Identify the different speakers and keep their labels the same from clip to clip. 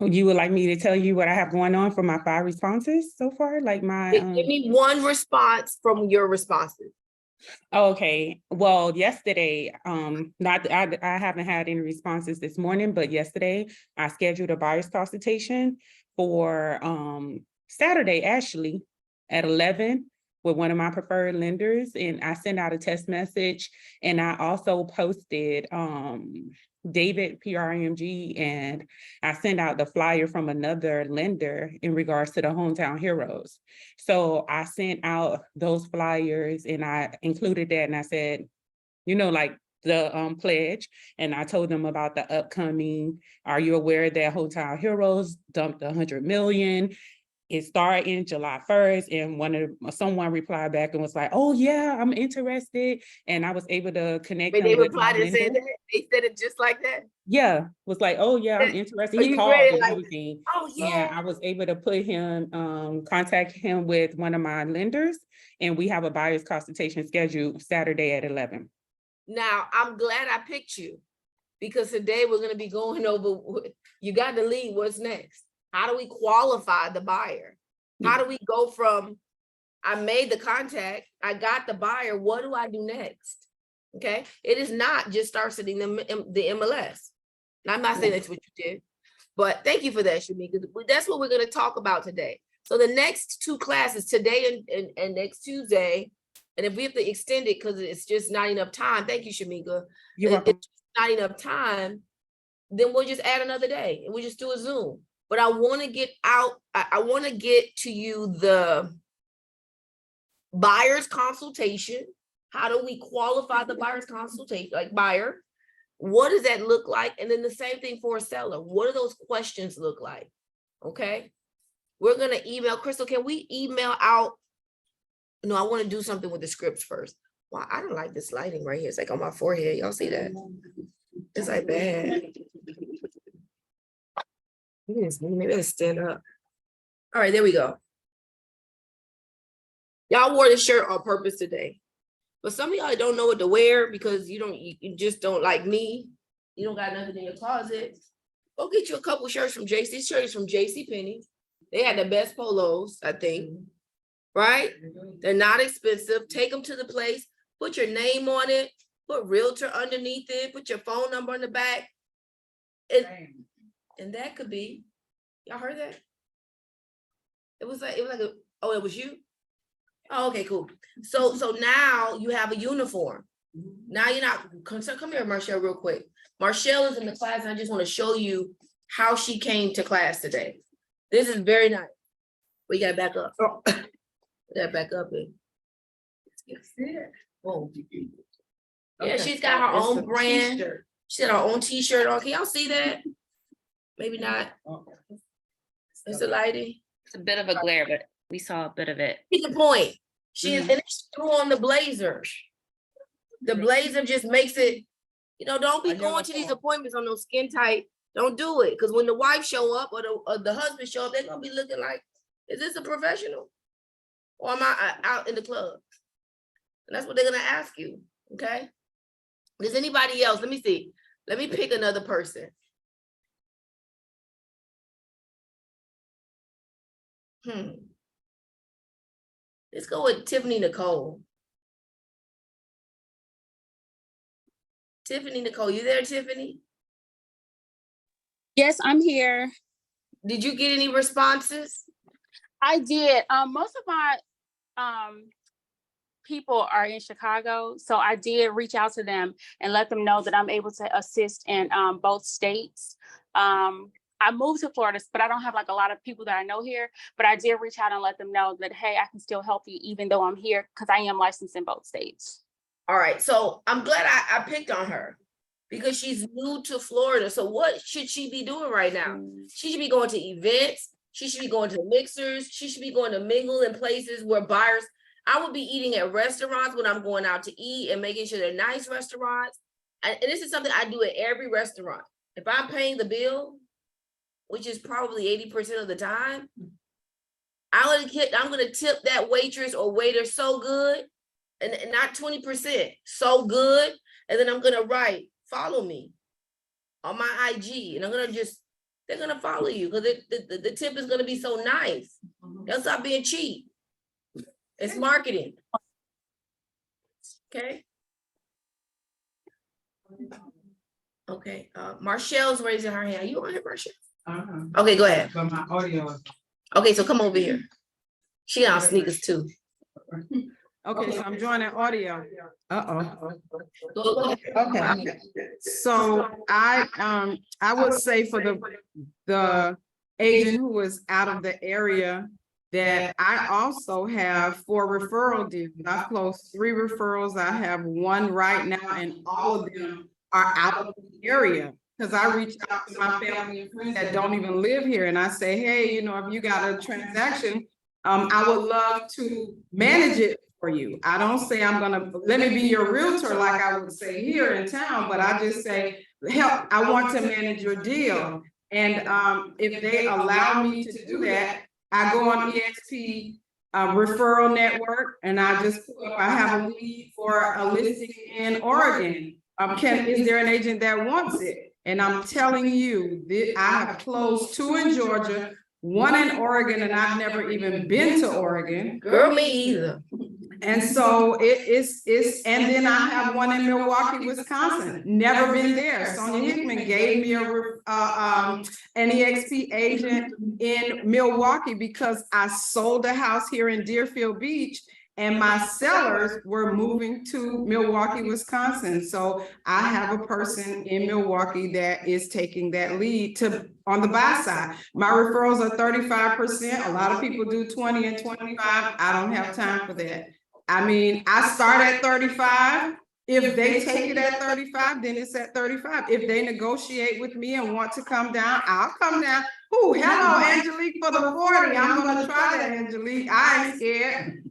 Speaker 1: You would like me to tell you what I have going on for my 5 responses so far? Like my
Speaker 2: Give me one response from your responses.
Speaker 1: Okay. Well, yesterday, not I haven't had any responses this morning, but yesterday I scheduled a buyer's consultation for Saturday actually at 11 with one of my preferred lenders, and I sent out a text message, and I also posted David PRMG, and I sent out the flyer from another lender in regards to the Hometown Heroes. So I sent out those flyers and I included that, and I said, like the pledge, and I told them about the upcoming, are you aware that Hotel Heroes dumped 100 million? It started July 1st, and someone replied back and was like, oh yeah, I'm interested. And I was able to connect them
Speaker 2: They
Speaker 1: with my
Speaker 2: replied and said
Speaker 1: lender.
Speaker 2: that? They said it just like that?
Speaker 1: Yeah, was like, oh yeah, I'm interested.
Speaker 2: Are
Speaker 1: He
Speaker 2: you
Speaker 1: called
Speaker 2: ready?
Speaker 1: and
Speaker 2: Like,
Speaker 1: everything.
Speaker 2: oh
Speaker 1: And
Speaker 2: yeah.
Speaker 1: I was able to put him, contact him with one of my lenders, and we have a buyer's consultation scheduled Saturday at 11.
Speaker 2: Now, I'm glad I picked you, because today we're going to be going over, you got the lead, what's next? How do we qualify the buyer? How do we go from, I made the contact, I got the buyer, what do I do next? Okay, it is not just start sitting the MLS. Now, I'm not saying that's what you did, but thank you for that, Shamika. That's what we're going to talk about today. So the next 2 classes, today and next Tuesday, and if we have to extend it because it's just not enough time, thank you, Shamika.
Speaker 1: You're
Speaker 2: If
Speaker 1: welcome.
Speaker 2: it's not enough time, then we'll just add another day and we'll just do a Zoom. But I want to get out, I want to get to you the buyer's consultation. How do we qualify the buyer's consultation, like buyer? What does that look like? And then the same thing for a seller. What do those questions look like? Okay. We're going to email. Crystal, can we email out? No, I want to do something with the scripts first. Wow, I don't like this lighting right here. It's like on my forehead. Y'all see that? It's like bad. Maybe I stand up. All right, there we go. Y'all wore this shirt on purpose today. But some of y'all don't know what to wear because you just don't like me. You don't got nothing in your closet. Go get you a couple shirts from JC. This shirt is from JCPenney. They had the best polos, I think. Right? They're not expensive. Take them to the place. Put your name on it. Put realtor underneath it. Put your phone number on the back. And that could be. Y'all heard that? It was like oh, it was you? Oh, okay, cool. So now you have a uniform. Now you're not, come here, Marshall, real quick. Marshall is in the class, and I just want to show you how she came to class today. This is very nice. We got to back up. Oh, we got to back up. Oh. Yeah, she's got her own brand. She got her own t-shirt on. Can y'all see that? Maybe not. It's a lighting.
Speaker 3: It's a bit of a glare, but we saw a bit of it.
Speaker 2: Here's the point. She threw on the blazer. The blazer just makes it, don't be going to these appointments on those skin tight. Don't do it. Because when the wife show up or the husband show up, they're going to be looking like, is this a professional? Or am I out in the club? And that's what they're going to ask you. Okay. Does anybody else? Let me see. Let me pick another person. Let's go with Tiffany Nicole. Tiffany Nicole, you there, Tiffany?
Speaker 4: Yes, I'm here.
Speaker 2: Did you get any responses?
Speaker 4: I did. Most of my people are in Chicago, so I did reach out to them and let them know that I'm able to assist in both states. I moved to Florida, but I don't have like a lot of people that I know here, but I did reach out and let them know that, hey, I can still help you even though I'm here because I am licensed in both states.
Speaker 2: All right, so I'm glad I picked on her because she's new to Florida. So what should she be doing right now? She should be going to events. She should be going to mixers. She should be going to mingle in places where buyers, I would be eating at restaurants when I'm going out to eat and making sure they're nice restaurants. And this is something I do at every restaurant. If I'm paying the bill, which is probably 80% of the time, I'm gonna tip that waitress or waiter so good, and not 20%, so good. And then I'm gonna write, follow me on my IG, and I'm gonna just they're gonna follow you because the tip is gonna be so nice. They'll stop being cheap. It's marketing. Okay. Okay, Marcelle's raising her hand. You on here, Marcelle? Okay, go ahead.
Speaker 5: But my audio is.
Speaker 2: Okay, so come over here. She got on sneakers too.
Speaker 5: Okay, so I'm joining audio.
Speaker 2: Go ahead.
Speaker 5: Okay. So I would say for the agent who is out of the area that I also have 4 referral deals. I've closed 3 referrals. I have 1 right now, and all of them are out of the area. Because I reach out to my family and friends that don't even live here, and I say, hey, you know, if you got a transaction, I would love to manage it for you. I don't say I'm gonna, let me be your realtor like I would say here in town, but I just say, help, I want to manage your deal. And if they allow me to do that, I go on EXP referral network, and I just, I have a lead for a listing in Oregon. Is there an agent that wants it? And I'm telling you, I have closed 2 in Georgia, 1 in Oregon, and I've never even been to Oregon.
Speaker 2: Girl, me either.
Speaker 5: And so it's, and then I have 1 in Milwaukee, Wisconsin, never been there. Sonia Hickman gave me an EXP agent in Milwaukee because I sold a house here in Deerfield Beach, and my sellers were moving to Milwaukee, Wisconsin. So I have a person in Milwaukee that is taking that lead on the buy side. My referrals are 35%. A lot of people do 20 and 25. I don't have time for that. I mean, I start at 35. If they take it at 35, then it's at 35. If they negotiate with me and want to come down, I'll come down. Oh, hello, Angelique, for the 40. I'm gonna try that, Angelique. I ain't scared.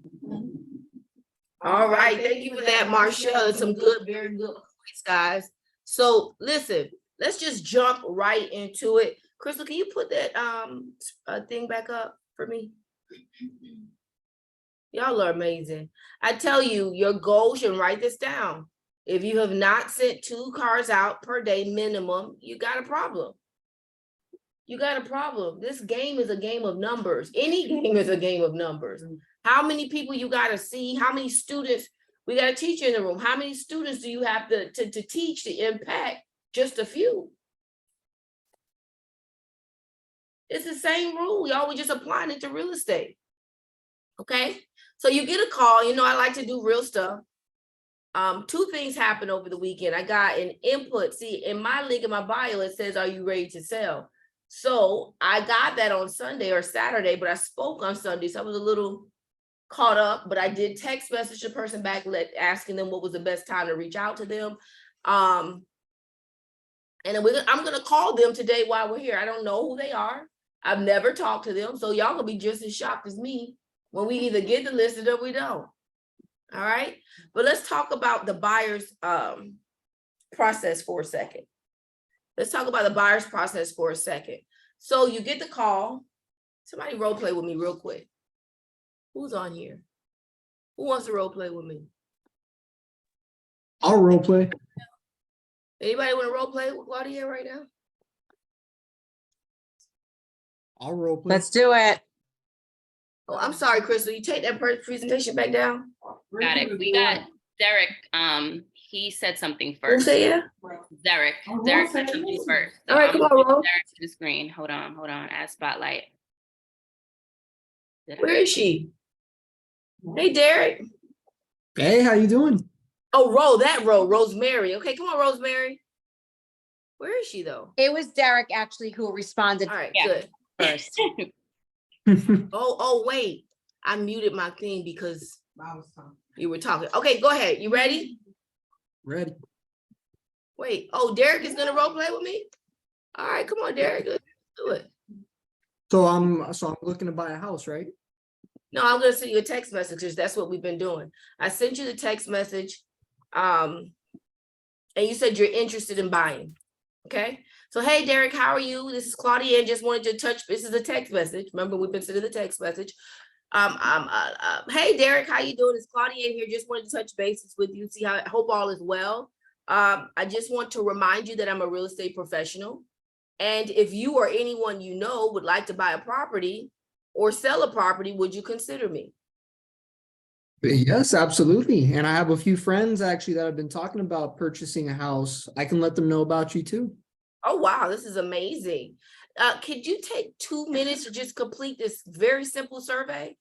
Speaker 2: All right, thank you for that, Marcelle. Some good, very good points, guys. So listen, let's just jump right into it. Crystal, can you put that thing back up for me? Y'all are amazing. I tell you, your goal should write this down. If you have not sent 2 cars out per day minimum, you got a problem. You got a problem. This game is a game of numbers. Any game is a game of numbers. How many people you got to see? How many students? We got a teacher in the room. How many students do you have to teach to impact just a few? It's the same rule. Y'all were just applying it to real estate. Okay. So you get a call. You know, I like to do real stuff. 2 things happened over the weekend. I got an input. See, in my link in my bio, it says, are you ready to sell? So I got that on Sunday or Saturday, but I spoke on Sunday. So I was a little caught up, but I did text message the person back, asking them what was the best time to reach out to them. And then I'm going to call them today while we're here. I don't know who they are. I've never talked to them. So y'all gonna be just as shocked as me when we either get the listed or we don't. All right. But let's talk about the buyer's process for a second. Let's talk about the buyer's process for a second. So you get the call. Somebody role play with me real quick. Who's on here? Who wants to role play with me?
Speaker 6: I'll role play.
Speaker 2: Anybody want to role play with Claudia right now?
Speaker 6: I'll role play.
Speaker 7: Let's do it.
Speaker 2: Oh, I'm sorry, Crystal. You take that presentation back down.
Speaker 3: Got it. We got Derek. He said something
Speaker 2: Who
Speaker 3: first.
Speaker 2: say yeah?
Speaker 3: Derek. Derek said something first.
Speaker 2: All right, come on, roll.
Speaker 3: Derek to the screen. Hold on. Add spotlight.
Speaker 2: Where is she? Hey, Derek.
Speaker 6: Hey, how you doing?
Speaker 2: Oh, Rosemary. Okay, come on, Rosemary. Where is she though?
Speaker 7: It was Derek actually who responded
Speaker 2: All right,
Speaker 3: Yeah.
Speaker 2: good.
Speaker 7: first.
Speaker 2: Oh, wait. I muted my thing because you were talking. Okay, go ahead. You ready?
Speaker 6: Ready.
Speaker 2: Wait. Oh, Derek is gonna role play with me? All right, come on, Derek. Let's do it.
Speaker 6: So I'm looking to buy a house, right?
Speaker 2: No, I'm gonna send you a text message because that's what we've been doing. I sent you the text message. And you said you're interested in buying. Okay. So, hey, Derek, how are you? This is Claudia and just wanted to touch. This is a text message. Remember, we've been sending the text message. Hey, Derek, how you doing? It's Claudia here. Just wanted to touch bases with you. See how I hope all is well. I just want to remind you that I'm a real estate professional. And if you or anyone you know would like to buy a property or sell a property, would you consider me?
Speaker 6: Yes, absolutely. And I have a few friends actually that have been talking about purchasing a house. I can let them know about you too.
Speaker 2: Oh, wow, this is amazing. Could you take 2 minutes to just complete this very simple survey?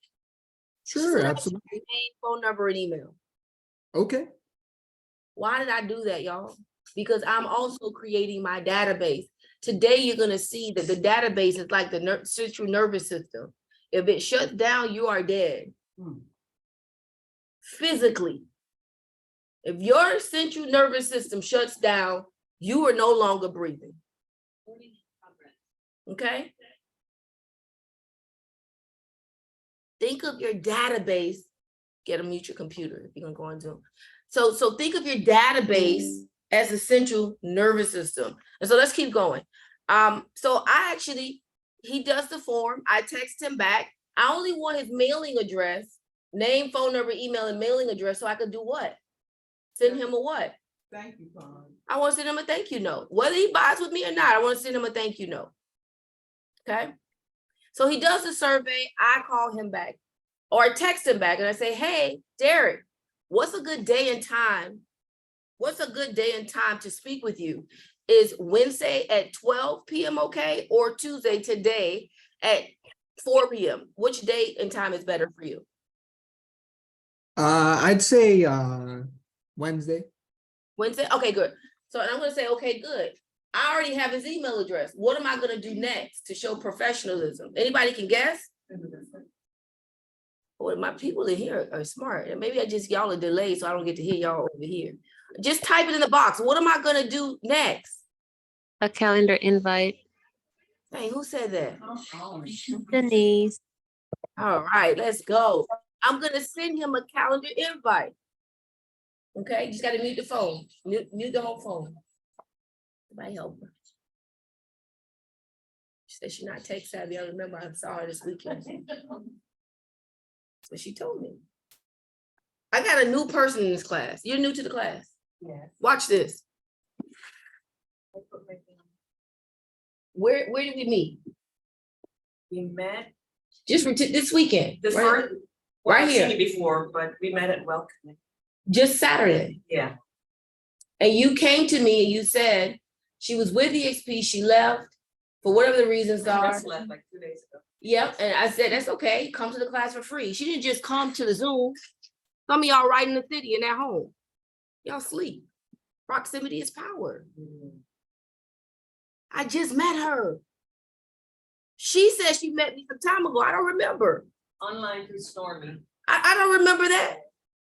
Speaker 6: Sure,
Speaker 2: Select
Speaker 6: absolutely.
Speaker 2: your name, phone number, and email.
Speaker 6: Okay.
Speaker 2: Why did I do that, y'all? Because I'm also creating my database. Today, you're gonna see that the database is like the central nervous system. If it shuts down, you are dead. Physically. If your central nervous system shuts down, you are no longer breathing. Okay? Think of your database. Get a mute your computer if you're gonna go on Zoom. So think of your database as a central nervous system. And so let's keep going. So he does the form. I text him back. I only want his mailing address, name, phone number, email, and mailing address so I could do what? Send him a what?
Speaker 5: Thank you, Con.
Speaker 2: I want to send him a thank you note. Whether he buys with me or not, I want to send him a thank you note. Okay. So he does the survey. I call him back or I text him back and I say, hey, Derek, what's a good day and time? What's a good day and time to speak with you? Is Wednesday at 12 p.m. okay? Or Tuesday today at 4 p.m.? Which day and time is better for you?
Speaker 6: I'd say Wednesday.
Speaker 2: Wednesday? Okay, good. So I'm going to say, okay, good. I already have his email address. What am I going to do next to show professionalism? Anybody can guess? Well, my people in here are smart. And maybe y'all are delayed so I don't get to hear y'all over here. Just type it in the box. What am I going to do next?
Speaker 8: A calendar invite.
Speaker 2: Hey, who said that?
Speaker 8: Denise.
Speaker 2: All right, let's go. I'm going to send him a calendar invite. Okay, you just got to mute the phone. Mute the whole phone. Somebody help her. She said she's not tech savvy. I remember I saw her this weekend. So she told me. I got a new person in this class. You're new to the class. Yeah. Watch this. Where did we meet?
Speaker 9: We met
Speaker 2: Just this weekend.
Speaker 9: this
Speaker 2: right?
Speaker 9: morning. Well,
Speaker 2: Right
Speaker 9: I've
Speaker 2: here.
Speaker 9: seen you before, but we met at Welcome.
Speaker 2: Just Saturday.
Speaker 9: Yeah.
Speaker 2: And you came to me and you said she was with EXP, she left for whatever the reasons are.
Speaker 9: Just left like 2 days ago.
Speaker 2: Yep, and I said, that's okay, come to the class for free. She didn't just come to the Zoom. Some of y'all right in the city and at home. Y'all sleep. Proximity is power. I just met her. She said she met me some time ago. I don't remember.
Speaker 9: Online through Stormy.
Speaker 2: I don't remember that.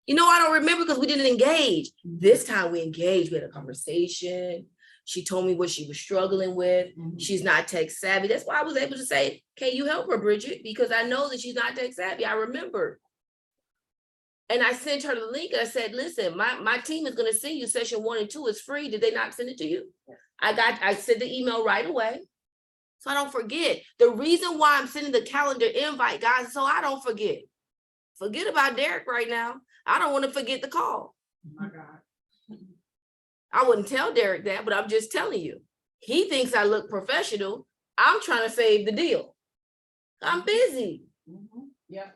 Speaker 2: You know, I don't remember because we didn't engage. This time we engaged. We had a conversation. She told me what she was struggling with. She's not tech savvy. That's why I was able to say, can you help her, Bridget? Because I know that she's not tech savvy. I remember. And I sent her the link and I said, listen, my team is going to send you session 1 and 2. It's free. Did they not send it to you? I sent the email right away. So I don't forget. The reason why I'm sending the calendar invite, guys, is so I don't forget. Forget about Derek right now. I don't want to forget the call.
Speaker 5: Oh my God.
Speaker 2: I wouldn't tell Derek that, but I'm just telling you. He thinks I look professional. I'm trying to save the deal. I'm busy.
Speaker 5: Yeah.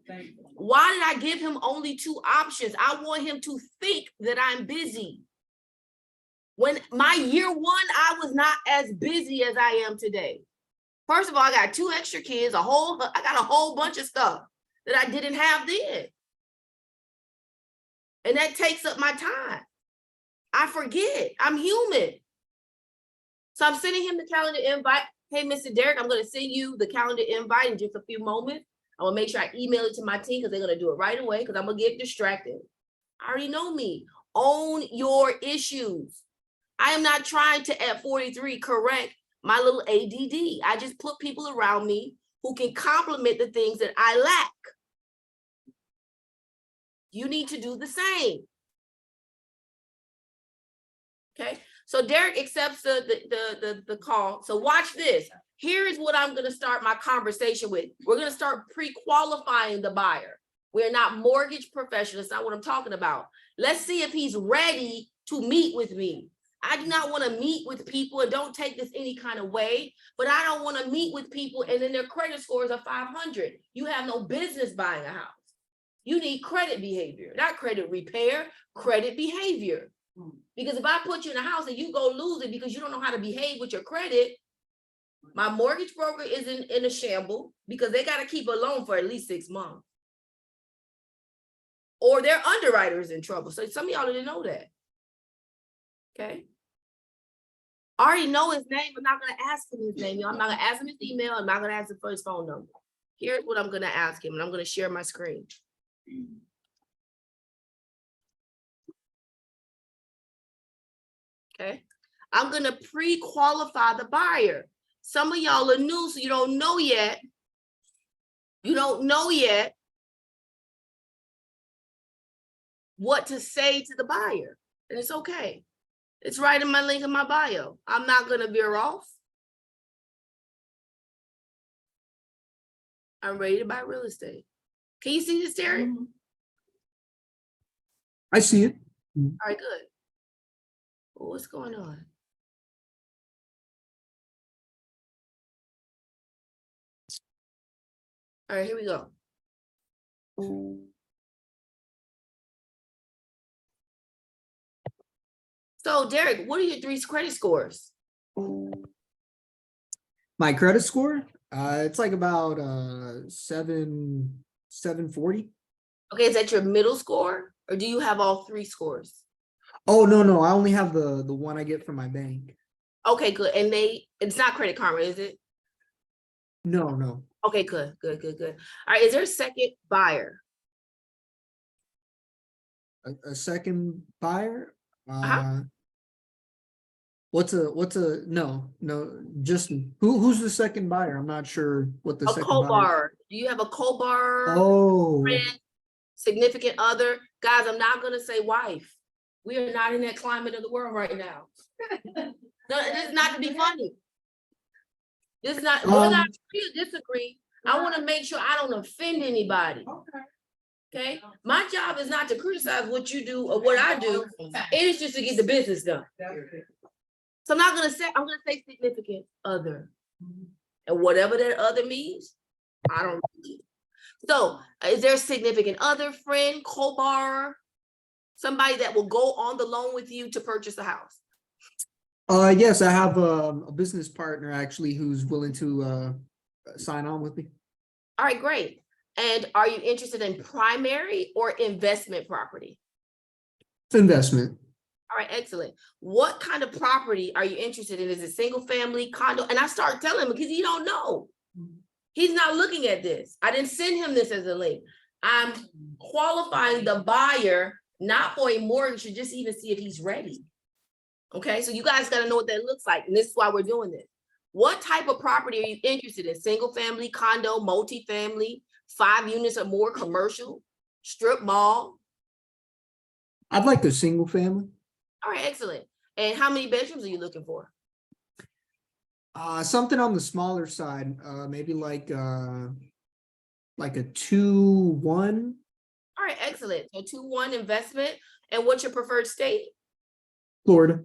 Speaker 5: Thank you.
Speaker 2: Why did I give him only 2 options? I want him to think that I'm busy. When my year 1, I was not as busy as I am today. First of all, I got 2 extra kids, I got a whole bunch of stuff that I didn't have then. And that takes up my time. I forget, I'm human. So I'm sending him the calendar invite. Hey, Mr. Derek, I'm gonna send you the calendar invite in just a few moments. I will make sure I email it to my team because they're gonna do it right away because I'm gonna get distracted. I already know me. Own your issues. I am not trying to, at 43, correct my little ADD. I just put people around me who can complement the things that I lack. You need to do the same. Okay, so Derek accepts the call. So watch this. Here is what I'm gonna start my conversation with. We're gonna start pre-qualifying the buyer. We're not mortgage professionals, that's not what I'm talking about. Let's see if he's ready to meet with me. I do not want to meet with people, and don't take this any kind of way, but I don't want to meet with people and then their credit scores are 500. You have no business buying a house. You need credit behavior, not credit repair, credit behavior. Because if I put you in a house and you go lose it because you don't know how to behave with your credit, my mortgage broker is in a shamble because they got to keep a loan for at least 6 months. Or their underwriter is in trouble. So some of y'all didn't know that. Okay. I already know his name. I'm not going to ask him his name. I'm not going to ask him his email. I'm not going to ask him for his phone number. Here's what I'm going to ask him, and I'm going to share my screen. Okay. I'm going to pre-qualify the buyer. Some of y'all are new, so you don't know yet. You don't know yet what to say to the buyer. And it's okay. It's right in my link in my bio. I'm not going to veer off. I'm ready to buy real estate. Can you see this, Terry?
Speaker 6: I see it.
Speaker 2: All right, good. Well, what's going on? All right, here we go. So, Derek, what are your 3 credit scores?
Speaker 6: My credit score, it's like about 740.
Speaker 2: Okay, is that your middle score, or do you have all 3 scores?
Speaker 6: Oh, no, I only have the one I get from my bank.
Speaker 2: Okay, good. And it's not Credit Karma, is it?
Speaker 6: No.
Speaker 2: Okay, good. All right, is there a second buyer?
Speaker 6: A second buyer?
Speaker 2: Uh-huh.
Speaker 6: What's a no, just who's the second buyer? I'm not sure what the
Speaker 2: A
Speaker 6: second
Speaker 2: co-borrower. Do you have a co-borrower?
Speaker 6: Oh,
Speaker 2: Friend, significant other? Guys, I'm not gonna say wife. We are not in that climate of the world right now. No, this is not to be funny. This is not, whether I agree or disagree, I want to make sure I don't offend anybody. Okay, my job is not to criticize what you do or what I do. It is just to get the business done. So I'm gonna say significant other. And whatever that other means, I don't know. So is there a significant other, friend, co-borrower, somebody that will go on the loan with you to purchase a house?
Speaker 6: Yes, I have a business partner actually who's willing to sign on with me.
Speaker 2: All right, great. And are you interested in primary or investment property?
Speaker 6: It's investment.
Speaker 2: All right, excellent. What kind of property are you interested in? Is it single family, condo? And I start telling him because he don't know. He's not looking at this. I didn't send him this as a link. I'm qualifying the buyer, not for a mortgage, to just even see if he's ready. Okay, so you guys got to know what that looks like. And this is why we're doing this. What type of property are you interested in? Single family, condo, multifamily, 5 units or more, commercial, strip mall?
Speaker 6: I'd like a single family.
Speaker 2: All right, excellent. And how many bedrooms are you looking for?
Speaker 6: Something on the smaller side, maybe like a 2-1.
Speaker 2: All right, excellent. So 2-1 investment. And what's your preferred state?
Speaker 6: Florida.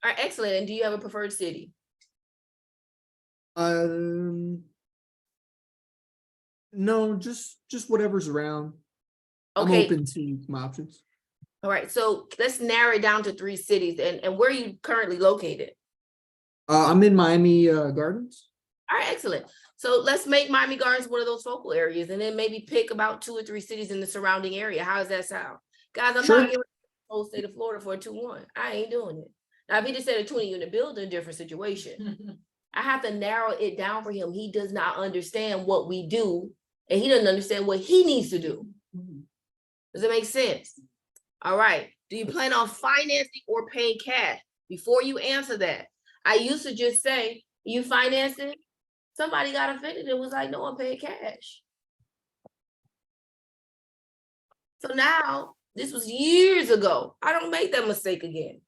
Speaker 2: All right, excellent. And do you have a preferred city?
Speaker 6: No, just whatever's around.
Speaker 2: Okay.
Speaker 6: I'm open to my options.
Speaker 2: All right, so let's narrow it down to 3 cities. And where are you currently located?
Speaker 6: I'm in Miami Gardens.
Speaker 2: All right, excellent. So let's make Miami Gardens one of those focal areas, and then maybe pick about 2 or 3 cities in the surrounding area. How does that sound? Guys, I'm
Speaker 6: Sure.
Speaker 2: not giving the whole state of Florida for a 2-1. I ain't doing it. Now, if he just said a 20-unit building, different situation. I have to narrow it down for him. He does not understand what we do, and he doesn't understand what he needs to do. Does it make sense? All right. Do you plan on financing or paying cash? Before you answer that, I used to just say, you financing? Somebody got offended and was like, no, I'm paying cash. So now, this was years ago. I don't make that mistake again.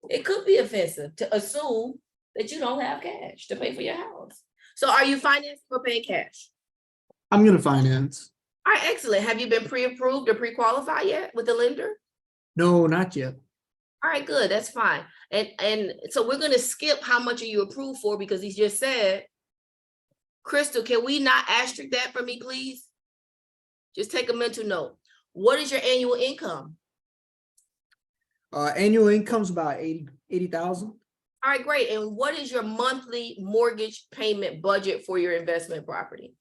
Speaker 2: It could be offensive to assume that you don't have cash to pay for your house. So are you financing or paying cash?
Speaker 6: I'm gonna finance.
Speaker 2: All right, excellent. Have you been pre-approved or pre-qualified yet with the lender?
Speaker 6: No, not yet.
Speaker 2: All right, good, that's fine. And so we're gonna skip how much are you approved for, because he just said, Crystal, can we not asterisk that for me, please? Just take a mental note. What is your annual income?
Speaker 6: Annual income's about 80,000.
Speaker 2: All right, great. And what is your monthly mortgage payment budget for your investment property?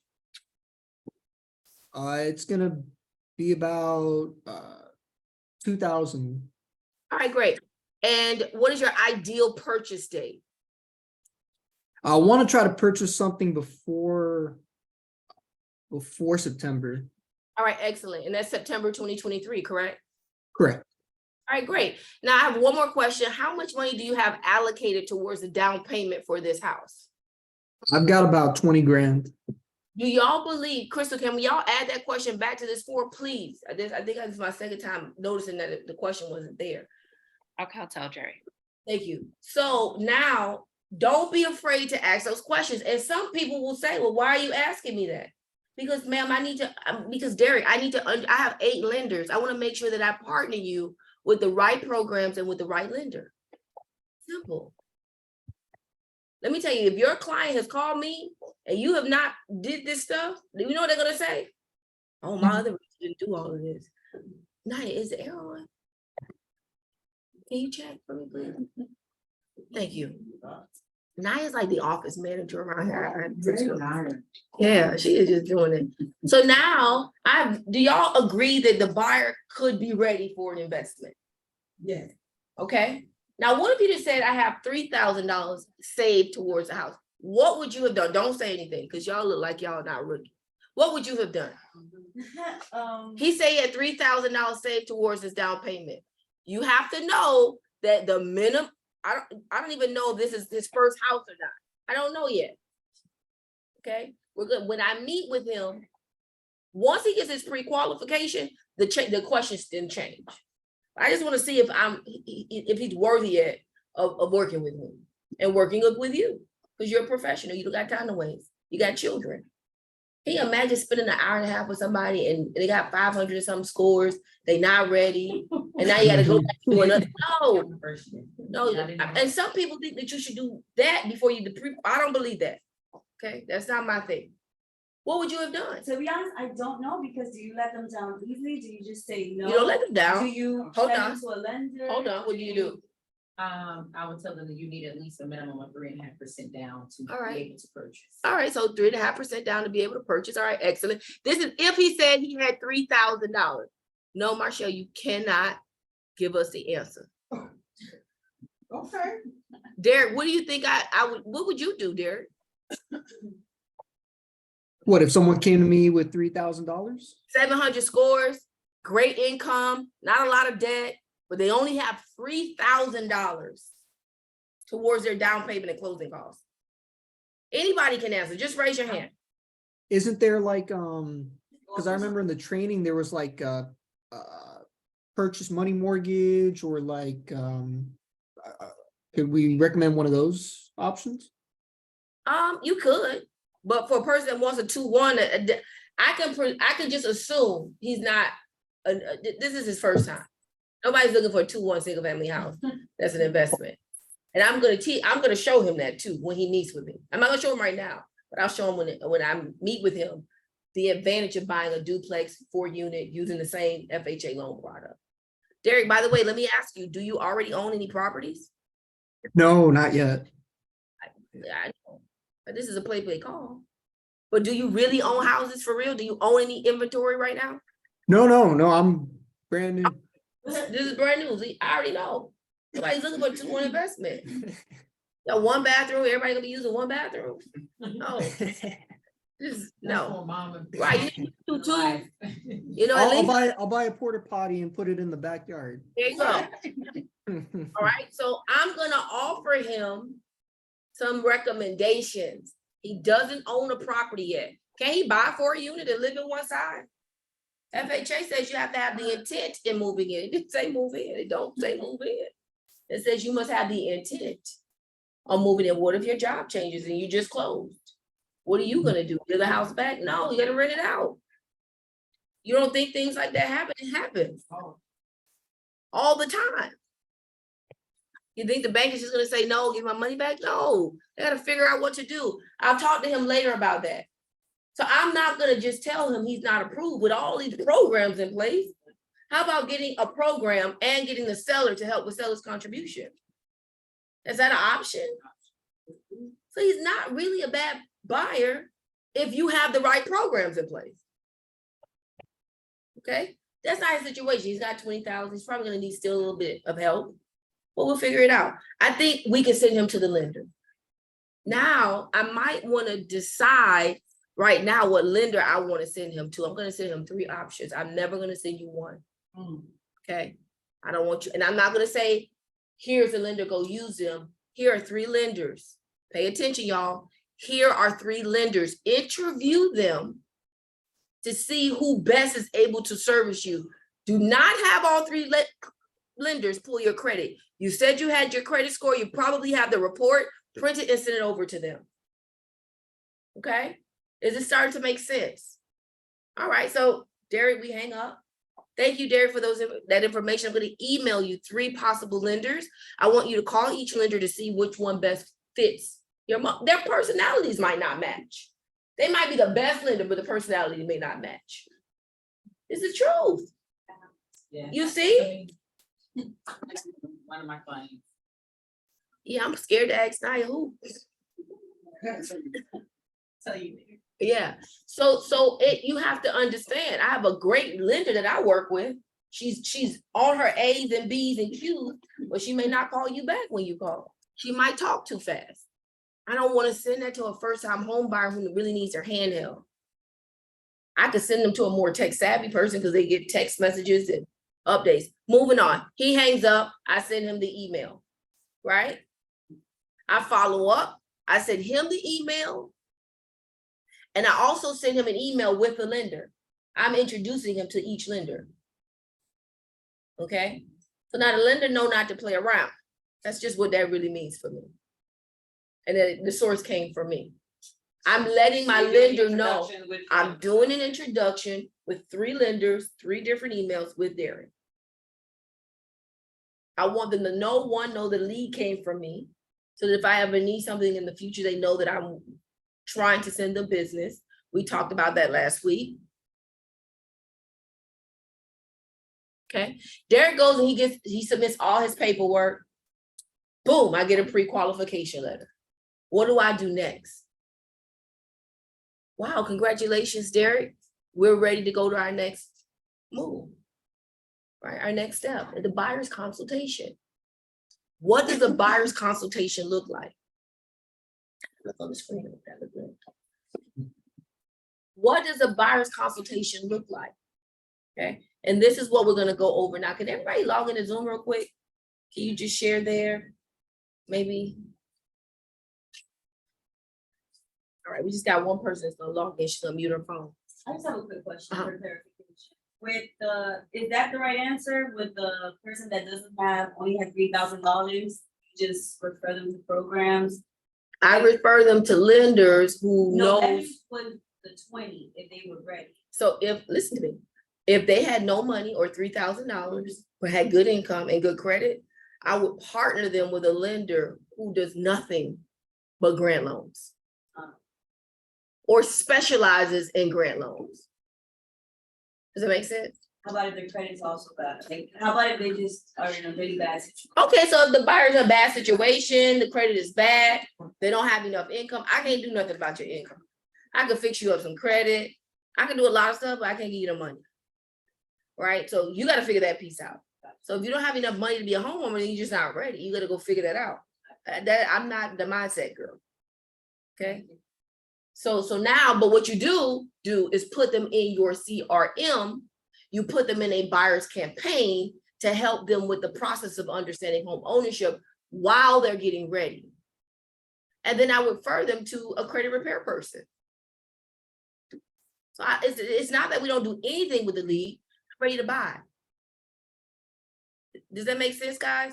Speaker 6: It's gonna be about 2,000.
Speaker 2: All right, great. And what is your ideal purchase date?
Speaker 6: I want to try to purchase something before September.
Speaker 2: All right, excellent. And that's September 2023, correct?
Speaker 6: Correct.
Speaker 2: All right, great. Now I have one more question. How much money do you have allocated towards the down payment for this house?
Speaker 6: I've got about 20 grand.
Speaker 2: Do y'all believe, Crystal, can we y'all add that question back to this form, please? I think this is my second time noticing that the question wasn't there.
Speaker 3: Okay, I'll tell Jerry.
Speaker 2: Thank you. So now, don't be afraid to ask those questions. And some people will say, well, why are you asking me that? Because ma'am, because Derek, I have 8 lenders. I want to make sure that I partner you with the right programs and with the right lender. Simple. Let me tell you, if your client has called me and you have not did this stuff, you know what they're gonna say? Oh, my other didn't do all of this. Naya, is the air on? Can you check for me, please? Thank you. Naya's like the office manager around here. Yeah, she is just doing it. So now, do y'all agree that the buyer could be ready for an investment?
Speaker 9: Yes.
Speaker 2: Okay. Now, what if you just said, I have $3,000 saved towards the house? What would you have done? Don't say anything, because y'all look like y'all not rookie. What would you have done? He said he had $3,000 saved towards his down payment. You have to know that the minimum, I don't even know if this is his first house or not. I don't know yet. Okay, we're good. When I meet with him, once he gets his pre-qualification, the questions didn't change. I just want to see if he's worthy yet of working with me and working with you, because you're a professional. You don't got time to waste. You got children. Can you imagine spending an hour and a half with somebody and they got 500 and some scores, they not ready, and now you got to go back to another? No. And some people think that you should do that before you I don't believe that. Okay, that's not my thing. What would you have done?
Speaker 10: To be honest, I don't know, because do you let them down easily? Do you just say no?
Speaker 2: You don't let them down.
Speaker 10: Do you
Speaker 2: Hold
Speaker 10: send
Speaker 2: on.
Speaker 10: them to a lender?
Speaker 2: Hold on, what do you do?
Speaker 9: I would tell them that you need at least a minimum of 3.5% down to
Speaker 2: All right.
Speaker 9: be able to purchase.
Speaker 2: All right, so 3.5% down to be able to purchase. All right, excellent. This is if he said he had $3,000. No, Marshall, you cannot give us the answer.
Speaker 5: Okay.
Speaker 2: Derek, what do you think what would you do, Derek?
Speaker 6: What if someone came to me with $3,000?
Speaker 2: 700 scores, great income, not a lot of debt, but they only have $3,000 towards their down payment and closing costs. Anybody can answer, just raise your hand.
Speaker 6: Isn't there like because I remember in the training there was like purchase money mortgage, or like could we recommend one of those options?
Speaker 2: You could, but for a person that wants a 2-1, I can just assume he's not. This is his first time. Nobody's looking for a 2-1 single family house. That's an investment, and I'm gonna show him that too when he meets with me. I'm not gonna show him right now, but I'll show him when I meet with him the advantage of buying a duplex 4-unit using the same FHA loan product. Derek, by the way, let me ask you: do you already own any properties?
Speaker 6: No, not yet.
Speaker 2: I know, but this is a play call. But do you really own houses for real? Do you own any inventory right now?
Speaker 6: No, I'm brand new.
Speaker 2: This is brand new. I already know. Nobody's looking for a 2-1 investment. Got 1 bathroom. Everybody gonna be using 1 bathroom. No, no. Right, you do too. You know, at least
Speaker 6: I'll buy a porta potty and put it in the backyard.
Speaker 2: there you go. All right, so I'm gonna offer him some recommendations. He doesn't own a property yet. Can he buy 4 units and live in one side? FHA says you have to have the intent in moving in. It didn't say move in. It don't say move in. It says you must have the intent on moving in. What if your job changes and you just closed? What are you gonna do? Give the house back? No, you gotta rent it out. You don't think things like that happen? It happens all the time. You think the bank is just gonna say, no, give my money back? No, they gotta figure out what to do. I'll talk to him later about that. So I'm not gonna just tell him he's not approved with all these programs in place. How about getting a program and getting the seller to help with seller's contribution? Is that an option? So he's not really a bad buyer if you have the right programs in place. Okay, that's not his situation. He's got 20,000. He's probably gonna need still a little bit of help, but we'll figure it out. I think we can send him to the lender. Now, I might wanna decide right now what lender I wanna send him to. I'm gonna send him 3 options. I'm never gonna send you one. Okay, I don't want you, and I'm not gonna say, here's a lender, go use them. Here are 3 lenders. Pay attention, y'all. Here are 3 lenders. Interview them to see who best is able to service you. Do not have all 3 lenders pull your credit. You said you had your credit score. You probably have the report. Print it and send it over to them. Okay? Is it starting to make sense? All right, so Derek, we hang up. Thank you, Derek, for that information. I'm going to email you 3 possible lenders. I want you to call each lender to see which one best fits their personalities might not match. They might be the best lender, but the personality may not match. It's the truth.
Speaker 9: Yeah.
Speaker 2: You see?
Speaker 9: One of my clients.
Speaker 2: Yeah, I'm scared to ask Naya who.
Speaker 9: Tell you.
Speaker 2: Yeah. So you have to understand. I have a great lender that I work with. She's on her A's and B's and Q's, but she may not call you back when you call. She might talk too fast. I don't want to send that to a first-time home buyer who really needs their hand held. I could send them to a more tech-savvy person because they get text messages and updates. Moving on. He hangs up. I send him the email, right? I follow up. I send him the email. And I also send him an email with the lender. I'm introducing him to each lender. Okay? So now the lender know not to play around. That's just what that really means for me. And then the source came from me. I'm letting my lender know I'm doing an introduction with 3 lenders, 3 different emails with Derek. I want them to know the lead came from me. So that if I ever need something in the future, they know that I'm trying to send them business. We talked about that last week. Okay. Derek goes and he submits all his paperwork. Boom, I get a pre-qualification letter. What do I do next? Wow, congratulations, Derek. We're ready to go to our next move, right? Our next step, the buyer's consultation. What does a buyer's consultation look like? Look on the screen. What does a buyer's consultation look like? Okay, and this is what we're gonna go over now. Can everybody log into Zoom real quick? Can you just share there? Maybe. All right, we just got one person that's gonna log in. She's gonna mute her phone.
Speaker 10: I just have a quick question for clarification. With is that the right answer with the person that only has $3,000? Just refer them to programs?
Speaker 2: I refer them to lenders who
Speaker 10: No, that
Speaker 2: knows.
Speaker 10: was the 20 if they were ready.
Speaker 2: So listen to me, if they had no money or $3,000, but had good income and good credit, I would partner them with a lender who does nothing but grant loans. Or specializes in grant loans. Does that make sense?
Speaker 10: How about if their credit's also bad? Like, how about if they just are in a really bad situation?
Speaker 2: Okay, so if the buyer's in a bad situation, the credit is bad, they don't have enough income, I can't do nothing about your income. I can fix you up some credit. I can do a lot of stuff, but I can't give you the money. Right? So you got to figure that piece out. So if you don't have enough money to be a homeowner, then you're just not ready. You got to go figure that out. I'm not the mindset girl. Okay. So now, but what you do is put them in your CRM. You put them in a buyer's campaign to help them with the process of understanding home ownership while they're getting ready. And then I would refer them to a credit repair person. So it's not that we don't do anything with the lead, ready to buy. Does that make sense, guys?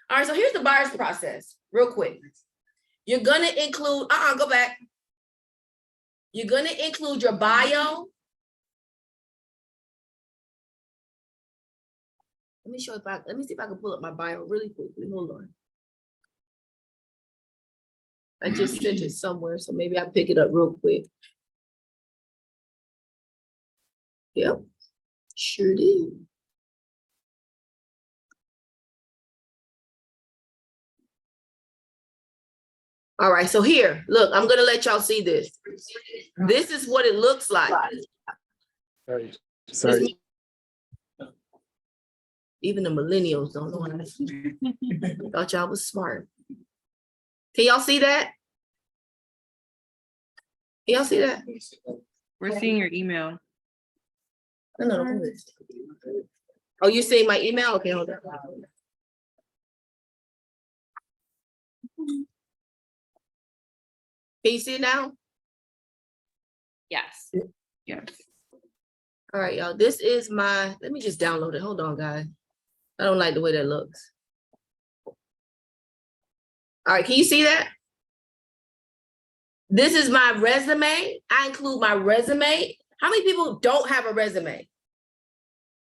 Speaker 2: All right, so here's the buyer's process, real quick. You're gonna include, go back. You're gonna include your bio. Let me see if I can pull up my bio really quickly. Hold on. I just sent it somewhere, so maybe I'll pick it up real quick. Yep, sure did. All right, so here, look, I'm gonna let y'all see this. This is what it looks like.
Speaker 6: Sorry.
Speaker 2: Even the millennials don't know what I see. Thought y'all was smart. Can y'all see that? Can y'all see that?
Speaker 11: We're seeing your email.
Speaker 2: No. Oh, you seeing my email? Okay, hold on. Can you see it now?
Speaker 3: Yes.
Speaker 11: Yes.
Speaker 2: All right, y'all, this is my, let me just download it. Hold on, guys. I don't like the way that looks. All right, can you see that? This is my resume. I include my resume. How many people don't have a resume?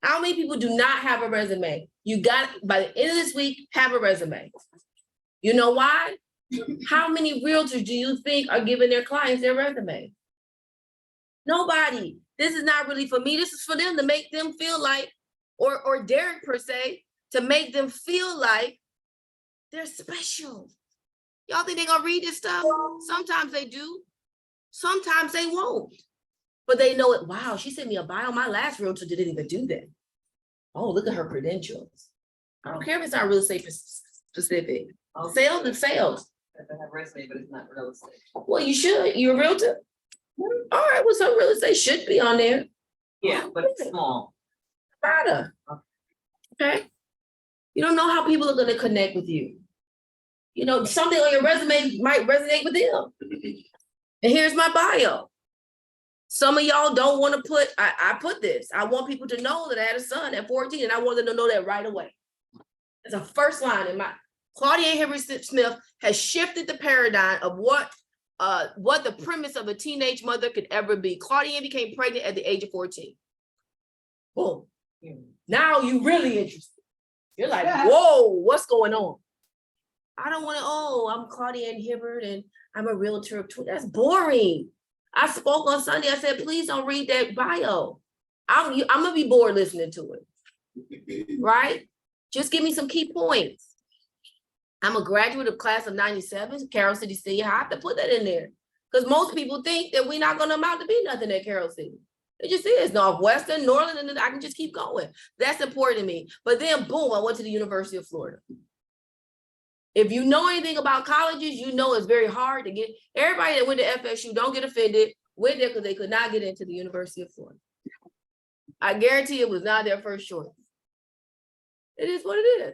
Speaker 2: How many people do not have a resume? You got, by the end of this week, have a resume. You know why? How many realtors do you think are giving their clients their resume? Nobody. This is not really for me. This is for them to make them feel like, or Derek per se, to make them feel like they're special. Y'all think they're gonna read this stuff? Sometimes they do. Sometimes they won't. But they know it. Wow, she sent me a bio. My last realtor didn't even do that. Oh, look at her credentials. I don't care if it's not real estate specific. Sales and sales.
Speaker 9: I have resume, but it's not real estate.
Speaker 2: Well, you should. You're a realtor. All right, well, some real estate should be on there.
Speaker 9: Yeah, but it's small.
Speaker 2: Matter. Okay. You don't know how people are going to connect with you. You know, something on your resume might resonate with them. And here's my bio. Some of y'all don't want to put, I put this. I want people to know that I had a son at 14 and I want them to know that right away. It's a first line in my, Claudia Hibbert-Smith has shifted the paradigm of what the premise of a teenage mother could ever be. Claudia became pregnant at the age of 14. Boom. Now you really interested. You're like, whoa, what's going on? I don't want to, I'm Claudia Hibbert and I'm a realtor of 20. That's boring. I spoke on Sunday. I said, please don't read that bio. I'm gonna be bored listening to it. Right? Just give me some key points. I'm a graduate of class of 97, Carroll City Senior High. I have to put that in there. Because most people think that we're not gonna amount to be nothing at Carroll City. It just is. Northwestern, Norland, and I can just keep going. That's important to me. But then boom, I went to the University of Florida. If you know anything about colleges, you know it's very hard to get. Everybody that went to FSU, don't get offended, went there because they could not get into the University of Florida. I guarantee it was not their first choice. It is what it is.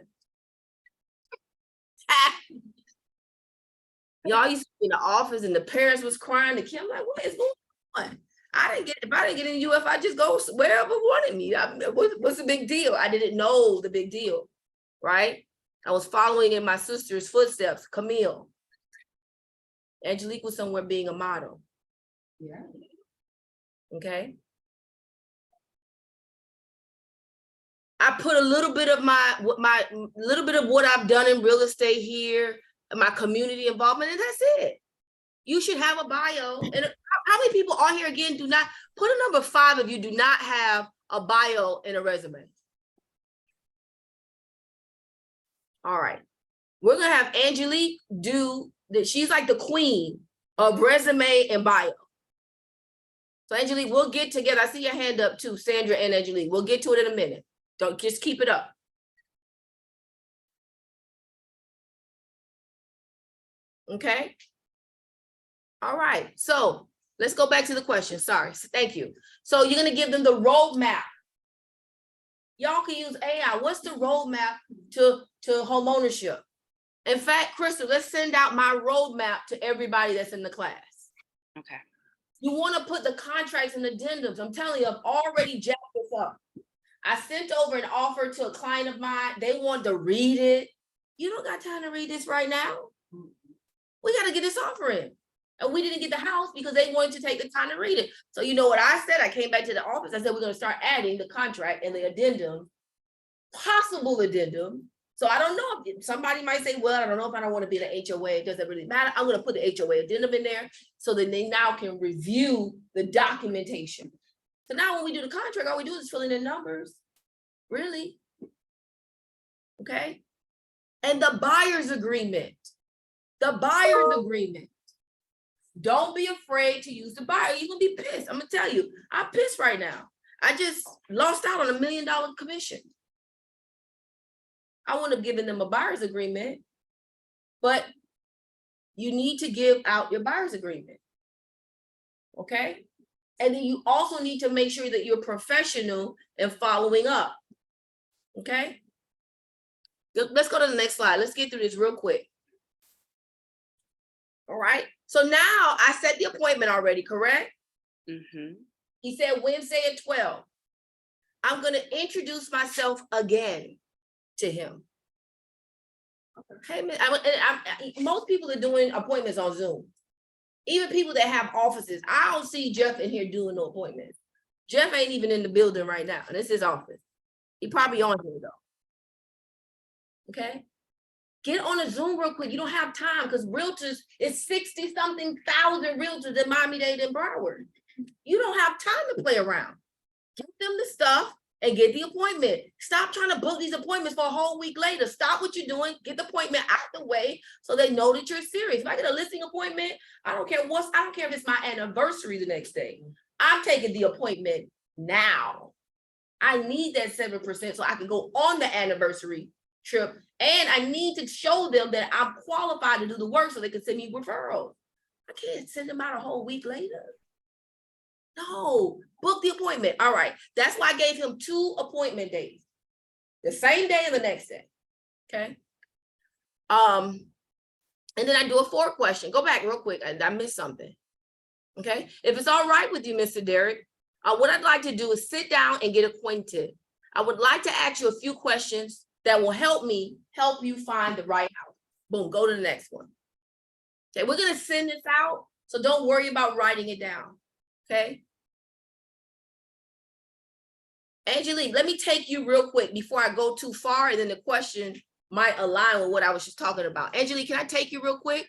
Speaker 2: Y'all used to be in the office and the parents was crying. The kid, I'm like, what is going on? If I didn't get in UF, I just go wherever wanted me. What's the big deal? I didn't know the big deal, right? I was following in my sister's footsteps, Camille. Angelique was somewhere being a model.
Speaker 9: Yeah.
Speaker 2: Okay. I put a little bit of what I've done in real estate here, my community involvement, and that's it. You should have a bio. And how many people on here again do not put a number 5 if you do not have a bio and a resume? All right. We're gonna have Angelique do that. She's like the queen of resume and bio. So Angelique, we'll get together. I see your hand up too, Sandra and Angelique. We'll get to it in a minute. Don't just keep it up. Okay. All right. So let's go back to the question. Sorry. Thank you. So you're going to give them the roadmap. Y'all can use AI. What's the roadmap to home ownership? In fact, Crystal, let's send out my roadmap to everybody that's in the class.
Speaker 3: Okay.
Speaker 2: You want to put the contracts and addendums. I'm telling you, I've already jacked this up. I sent over an offer to a client of mine. They wanted to read it. You don't got time to read this right now. We got to get this offer in. And we didn't get the house because they wanted to take the time to read it. So you know what I said? I came back to the office. I said, we're going to start adding the contract and the addendum possible addendum. So I don't know, if somebody might say, well, I don't know if I don't want to be the HOA, it doesn't really matter. I'm gonna put the HOA addendum in there so that they now can review the documentation. So now when we do the contract, all we do is fill in the numbers, really. Okay? And the buyer's agreement. Don't be afraid to use the buyer. You're gonna be pissed. I'm gonna tell you, I'm pissed right now. I just lost out on $1 million commission. I wouldn't have given them a buyer's agreement, but you need to give out your buyer's agreement. Okay? And then you also need to make sure that you're professional in following up. Okay? Let's go to the next slide. Let's get through this real quick. All right. So now I set the appointment already, correct?
Speaker 3: Mhm.
Speaker 2: He said Wednesday at 12. I'm going to introduce myself again to him. Hey, man, most people are doing appointments on Zoom. Even people that have offices. I don't see Jeff in here doing no appointments. Jeff ain't even in the building right now. This is his office. He probably on here though. Okay? Get on a Zoom real quick. You don't have time because realtors, it's 60-something thousand realtors in Miami-Dade and Broward. You don't have time to play around. Get them the stuff and get the appointment. Stop trying to book these appointments for a whole week later. Stop what you're doing. Get the appointment out the way so they know that you're serious. If I get a listing appointment, I don't care if it's my anniversary the next day. I'm taking the appointment now. I need that 7% so I can go on the anniversary trip. And I need to show them that I'm qualified to do the work so they can send me referrals. I can't send them out a whole week later. No, book the appointment. All right. That's why I gave him 2 appointment days. The same day and the next day. Okay. And then I do a 4 question. Go back real quick. I missed something. Okay. If it's all right with you, Mr. Derek, what I'd like to do is sit down and get acquainted. I would like to ask you a few questions that will help you find the right house. Boom, go to the next one. Okay, we're gonna send this out, so don't worry about writing it down, okay? Angelique, let me take you real quick before I go too far, and then the question might align with what I was just talking about. Angelique, can I take you real quick?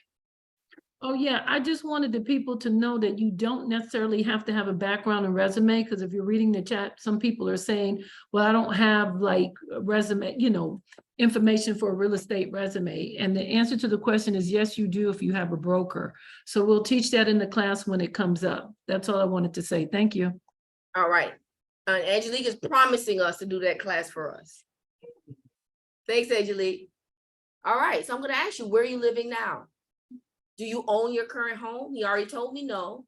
Speaker 12: Oh, yeah, I just wanted the people to know that you don't necessarily have to have a background and resume, because if you're reading the chat, some people are saying, well, I don't have like a resume, information for a real estate resume. And the answer to the question is yes, you do if you have a broker. So we'll teach that in the class when it comes up. That's all I wanted to say. Thank you.
Speaker 2: All right. Angelique is promising us to do that class for us. Thanks, Angelique. All right, so I'm gonna ask you, where are you living now? Do you own your current home? He already told me no.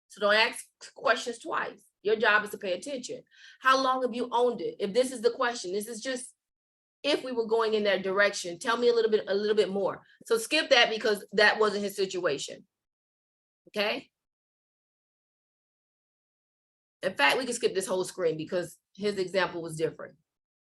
Speaker 2: So don't ask questions twice. Your job is to pay attention. How long have you owned it? If this is the question, this is just if we were going in that direction. Tell me a little bit more. So skip that because that wasn't his situation. Okay? In fact, we can skip this whole screen because his example was different.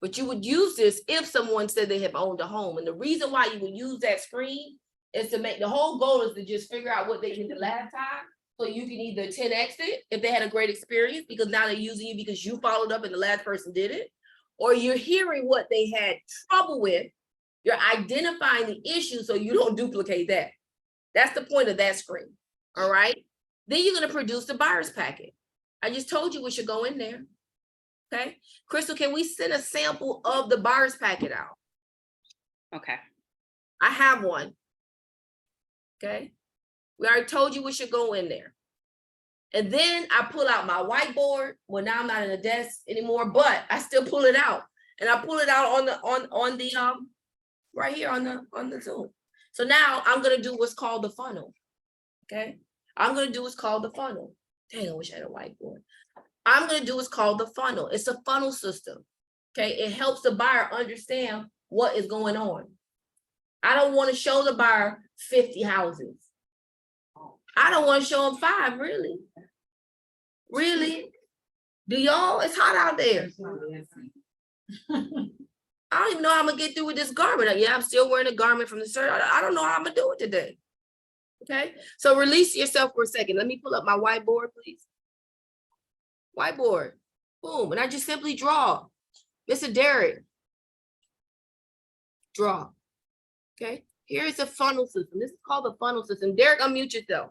Speaker 2: But you would use this if someone said they have owned a home. And the reason why you would use that screen is to make, the whole goal is to just figure out what they did the last time. So you can either 10X it if they had a great experience because now they're using you because you followed up and the last person did it. Or you're hearing what they had trouble with. You're identifying the issue so you don't duplicate that. That's the point of that screen. All right. Then you're going to produce the buyer's packet. I just told you what should go in there. Okay. Crystal, can we send a sample of the buyer's packet out?
Speaker 3: Okay.
Speaker 2: I have one. Okay. We already told you what should go in there. And then I pull out my whiteboard. Well, now I'm not in a desk anymore, but I still pull it out. And I pull it out on the right here on the Zoom. So now I'm gonna do what's called the funnel. Okay. I'm gonna do what's called the funnel. Dang, I wish I had a whiteboard. I'm gonna do what's called the funnel. It's a funnel system. Okay. It helps the buyer understand what is going on. I don't want to show the buyer 50 houses. I don't want to show them 5, really. Really? Do y'all? It's hot out there. I don't even know how I'm gonna get through with this garment. Yeah, I'm still wearing a garment from the shirt. I don't know how I'm gonna do it today. Okay, so release yourself for a second. Let me pull up my whiteboard, please. Whiteboard. Boom. And I just simply draw. Mr. Derek, draw. Okay, here's the funnel system. This is called the funnel system. Derek, unmute yourself.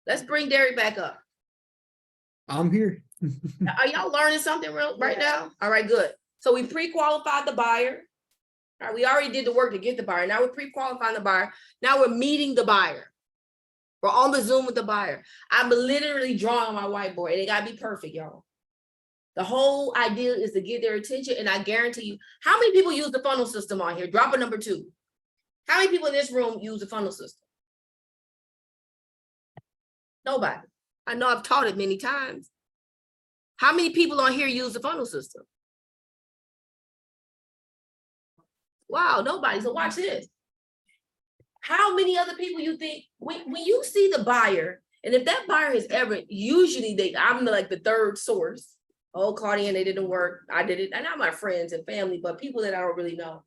Speaker 2: Let's bring Derek back up.
Speaker 6: I'm here.
Speaker 2: Are y'all learning something right now? All right, good. So we pre-qualified the buyer. All right, we already did the work to get the buyer. Now we're pre-qualifying the buyer. Now we're meeting the buyer. We're on the Zoom with the buyer. I'm literally drawing on my whiteboard, and it gotta be perfect, y'all. The whole idea is to get their attention, and I guarantee you, how many people use the funnel system on here? Drop a number 2. How many people in this room use the funnel system? Nobody. I know I've taught it many times. How many people on here use the funnel system? Wow, nobody. So watch this. How many other people you think, when you see the buyer, and if that buyer is ever, usually I'm like the third source. Oh, Claudia, they didn't work. I did it. And not my friends and family, but people that I don't really know.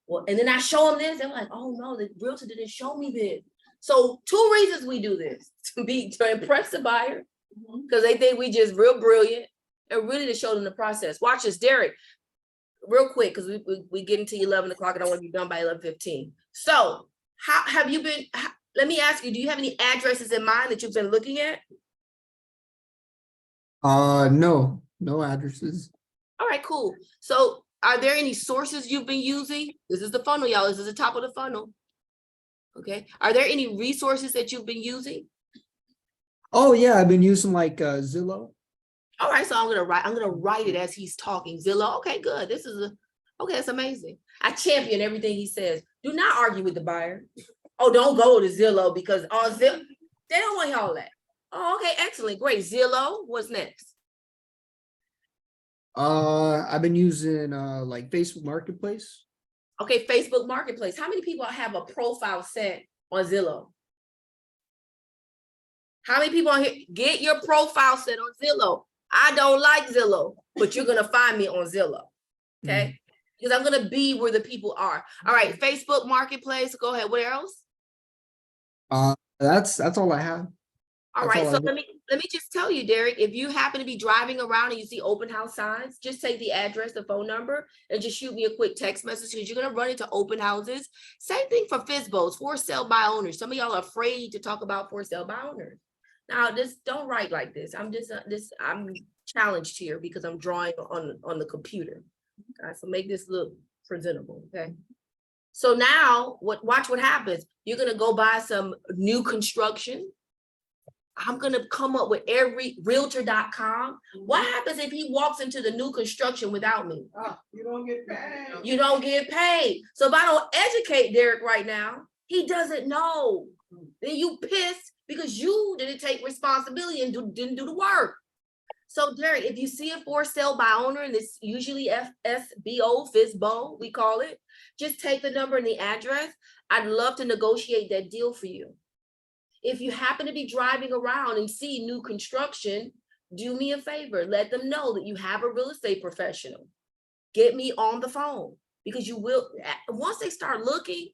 Speaker 2: Well, and then I show them this, they're like, oh no, the realtor didn't show me this. So 2 reasons we do this: to impress the buyer, because they think we just real brilliant, and really to show them the process. Watch this, Derek, real quick, because we get into 11 o'clock and I want to be done by 11:15. So how have you been? Let me ask you, do you have any addresses in mind that you've been looking at?
Speaker 6: No addresses.
Speaker 2: All right, cool. So are there any sources you've been using? This is the funnel, y'all. This is the top of the funnel. Okay. Are there any resources that you've been using?
Speaker 6: Oh yeah, I've been using like Zillow.
Speaker 2: All right, so I'm gonna write it as he's talking. Zillow. Okay, good. Okay, that's amazing. I champion everything he says. Do not argue with the buyer. Oh, don't go to Zillow because on Zillow, they don't want all that. Oh, okay, excellent, great. Zillow, what's next?
Speaker 6: I've been using like Facebook Marketplace.
Speaker 2: Okay, Facebook Marketplace. How many people have a profile set on Zillow? How many people on here? Get your profile set on Zillow. I don't like Zillow, but you're gonna find me on Zillow. Okay, because I'm gonna be where the people are. All right, Facebook Marketplace. Go ahead. What else?
Speaker 6: That's all I have.
Speaker 2: All right, so let me just tell you, Derek, if you happen to be driving around and you see open house signs, just take the address, the phone number, and just shoot me a quick text message, because you're gonna run into open houses. Same thing for FSBOs, for sale by owners. Some of y'all are afraid to talk about for sale by owners. Now, don't write like this. I'm challenged here because I'm drawing on the computer. Okay, so make this look presentable. Okay. So now, watch what happens. You're gonna go buy some new construction. I'm gonna come up with every realtor.com. What happens if he walks into the new construction without me?
Speaker 5: You don't get paid.
Speaker 2: You don't get paid. So if I don't educate Derek right now, he doesn't know. Then you pissed because you didn't take responsibility and didn't do the work. So Derek, if you see a for sale by owner, and it's usually FSBO, we call it, just take the number and the address. I'd love to negotiate that deal for you. If you happen to be driving around and see new construction, do me a favor, let them know that you have a real estate professional. Get me on the phone, because you will, once they start looking,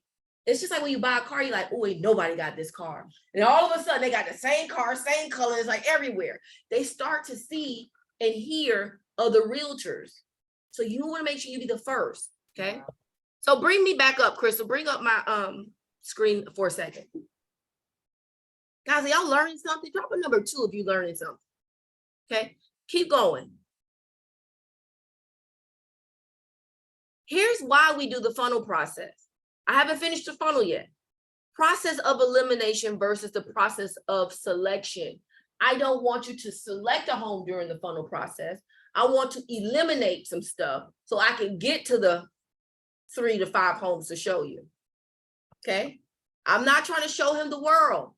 Speaker 2: it's just like when you buy a car, you're like, oh, wait, nobody got this car. And all of a sudden they got the same car, same colors, like everywhere. They start to see and hear other realtors. So you want to make sure you be the first, okay? So bring me back up, Crystal. Bring up my screen for a second. Guys, are y'all learning something? Drop a number 2 if you're learning something. Okay, keep going. Here's why we do the funnel process. I haven't finished the funnel yet. Process of elimination versus the process of selection. I don't want you to select a home during the funnel process. I want to eliminate some stuff so I can get to the 3 to 5 homes to show you. Okay, I'm not trying to show him the world.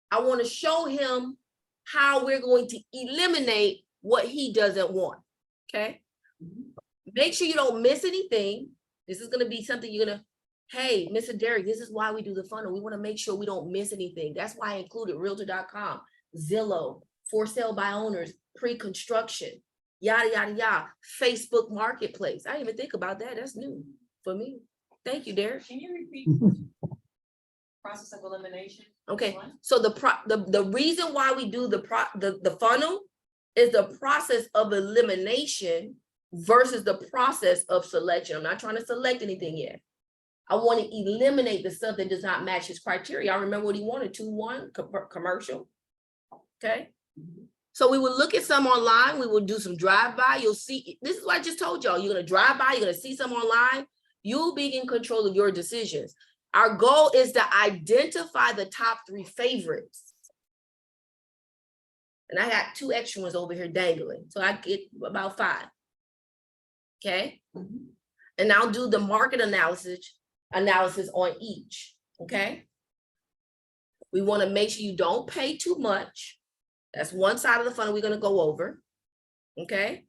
Speaker 2: I want to show him how we're going to eliminate what he doesn't want. Okay. Make sure you don't miss anything. This is going to be something you're going to, hey, Mr. Derek, this is why we do the funnel. We want to make sure we don't miss anything. That's why I included realtor.com, Zillow, for sale by owners, pre-construction, yada, yada, yada, Facebook Marketplace. I didn't even think about that. That's new for me. Thank you, Derek.
Speaker 10: Can you repeat process of elimination?
Speaker 2: Okay, so the reason why we do the funnel is the process of elimination versus the process of selection. I'm not trying to select anything yet. I want to eliminate the stuff that does not match his criteria. I remember what he wanted, 2-1 commercial. Okay. So we will look at some online. We will do some drive-by. You'll see, this is what I just told y'all. You're going to drive by, you're going to see some online. You'll be in control of your decisions. Our goal is to identify the top 3 favorites. And I got 2 extra ones over here dangling. So I get about 5. Okay. And I'll do the market analysis on each. Okay. We want to make sure you don't pay too much. That's one side of the funnel we're going to go over. Okay.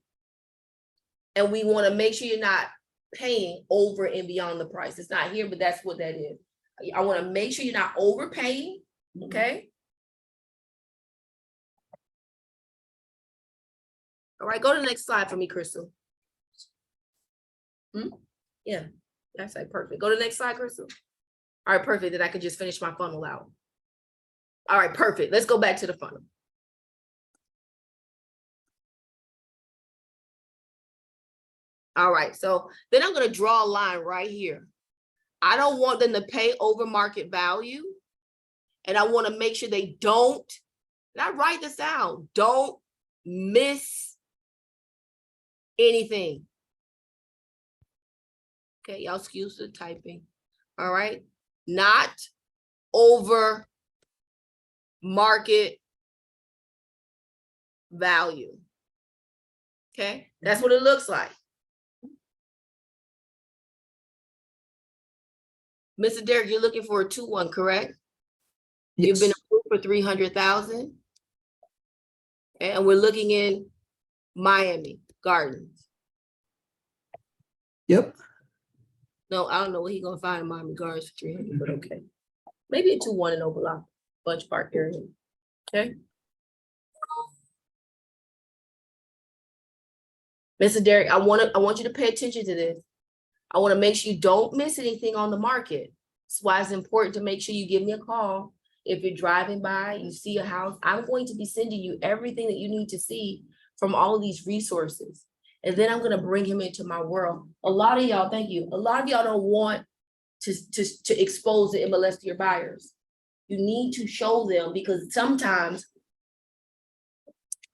Speaker 2: And we want to make sure you're not paying over and beyond the price. It's not here, but that's what that is. I want to make sure you're not overpaying. Okay. All right, go to the next slide for me, Crystal. Yeah, that's like perfect. Go to the next slide, Crystal. All right, perfect. Then I can just finish my funnel out. All right, perfect. Let's go back to the funnel. All right, so then I'm going to draw a line right here. I don't want them to pay over market value. And I want to make sure they don't, and I write this down, don't miss anything. Okay, y'all excuse the typing. All right, not over market value. Okay, that's what it looks like. Mr. Derek, you're looking for a 2-1, correct?
Speaker 6: Yes.
Speaker 2: You've been approved for 300,000. And we're looking in Miami Gardens.
Speaker 6: Yep.
Speaker 2: No, I don't know what he's gonna find in Miami Gardens for 300, but okay. Maybe a 2-1 in Overlock, Bunch Park area. Okay. Mr. Derek, I want you to pay attention to this. I want to make sure you don't miss anything on the market. That's why it's important to make sure you give me a call. If you're driving by, you see a house, I'm going to be sending you everything that you need to see from all of these resources. And then I'm going to bring him into my world. A lot of y'all, thank you. A lot of y'all don't want to expose the MLS to your buyers. You need to show them, because sometimes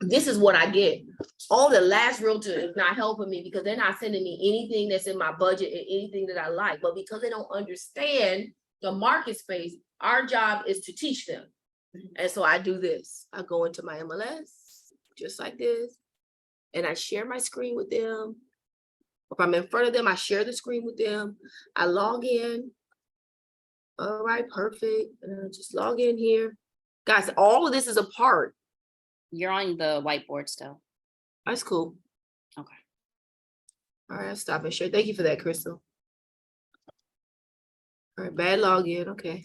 Speaker 2: this is what I get. Oh, the last realtor is not helping me because they're not sending me anything that's in my budget and anything that I like. But because they don't understand the market space, our job is to teach them. And so I do this. I go into my MLS just like this, and I share my screen with them. If I'm in front of them, I share the screen with them. I log in. All right, perfect. Just log in here. Guys, all of this is a part.
Speaker 3: You're on the whiteboard still.
Speaker 2: That's cool.
Speaker 3: Okay.
Speaker 2: All right, I'll stop and share. Thank you for that, Crystal. All right, bad login. Okay.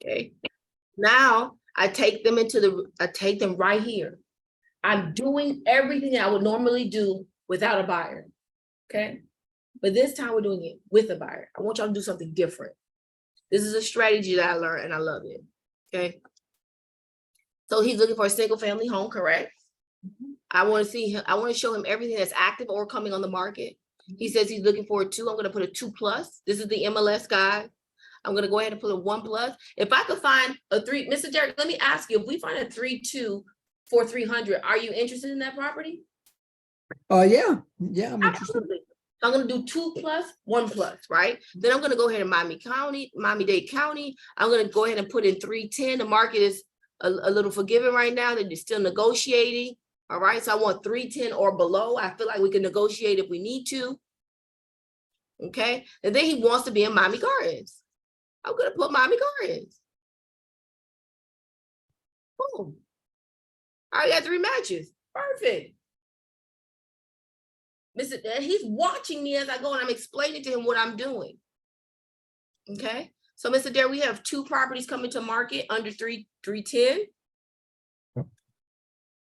Speaker 2: Okay. Now I take them right here. I'm doing everything I would normally do without a buyer. Okay. But this time we're doing it with a buyer. I want y'all to do something different. This is a strategy that I learned and I love it. Okay. So he's looking for a single family home, correct? I want to see him. I want to show him everything that's active or coming on the market. He says he's looking for a 2. I'm going to put a 2+. This is the MLS guide. I'm going to go ahead and put a 1+. If I could find a 3, Mr. Derek, let me ask you, if we find a 3-2 for 300, are you interested in that property?
Speaker 6: Yeah, I'm interested.
Speaker 2: Absolutely. I'm going to do 2+, 1+, right? Then I'm going to go ahead in Miami-Dade County. I'm going to go ahead and put in 310. The market is a little forgiving right now. They're still negotiating. All right. So I want 310 or below. I feel like we can negotiate if we need to. Okay. And then he wants to be in Miami Gardens. I'm going to put Miami Gardens. Boom. I got 3 matches. Perfect. He's watching me as I go and I'm explaining to him what I'm doing. Okay. So Mr. Derek, we have 2 properties coming to market under 310.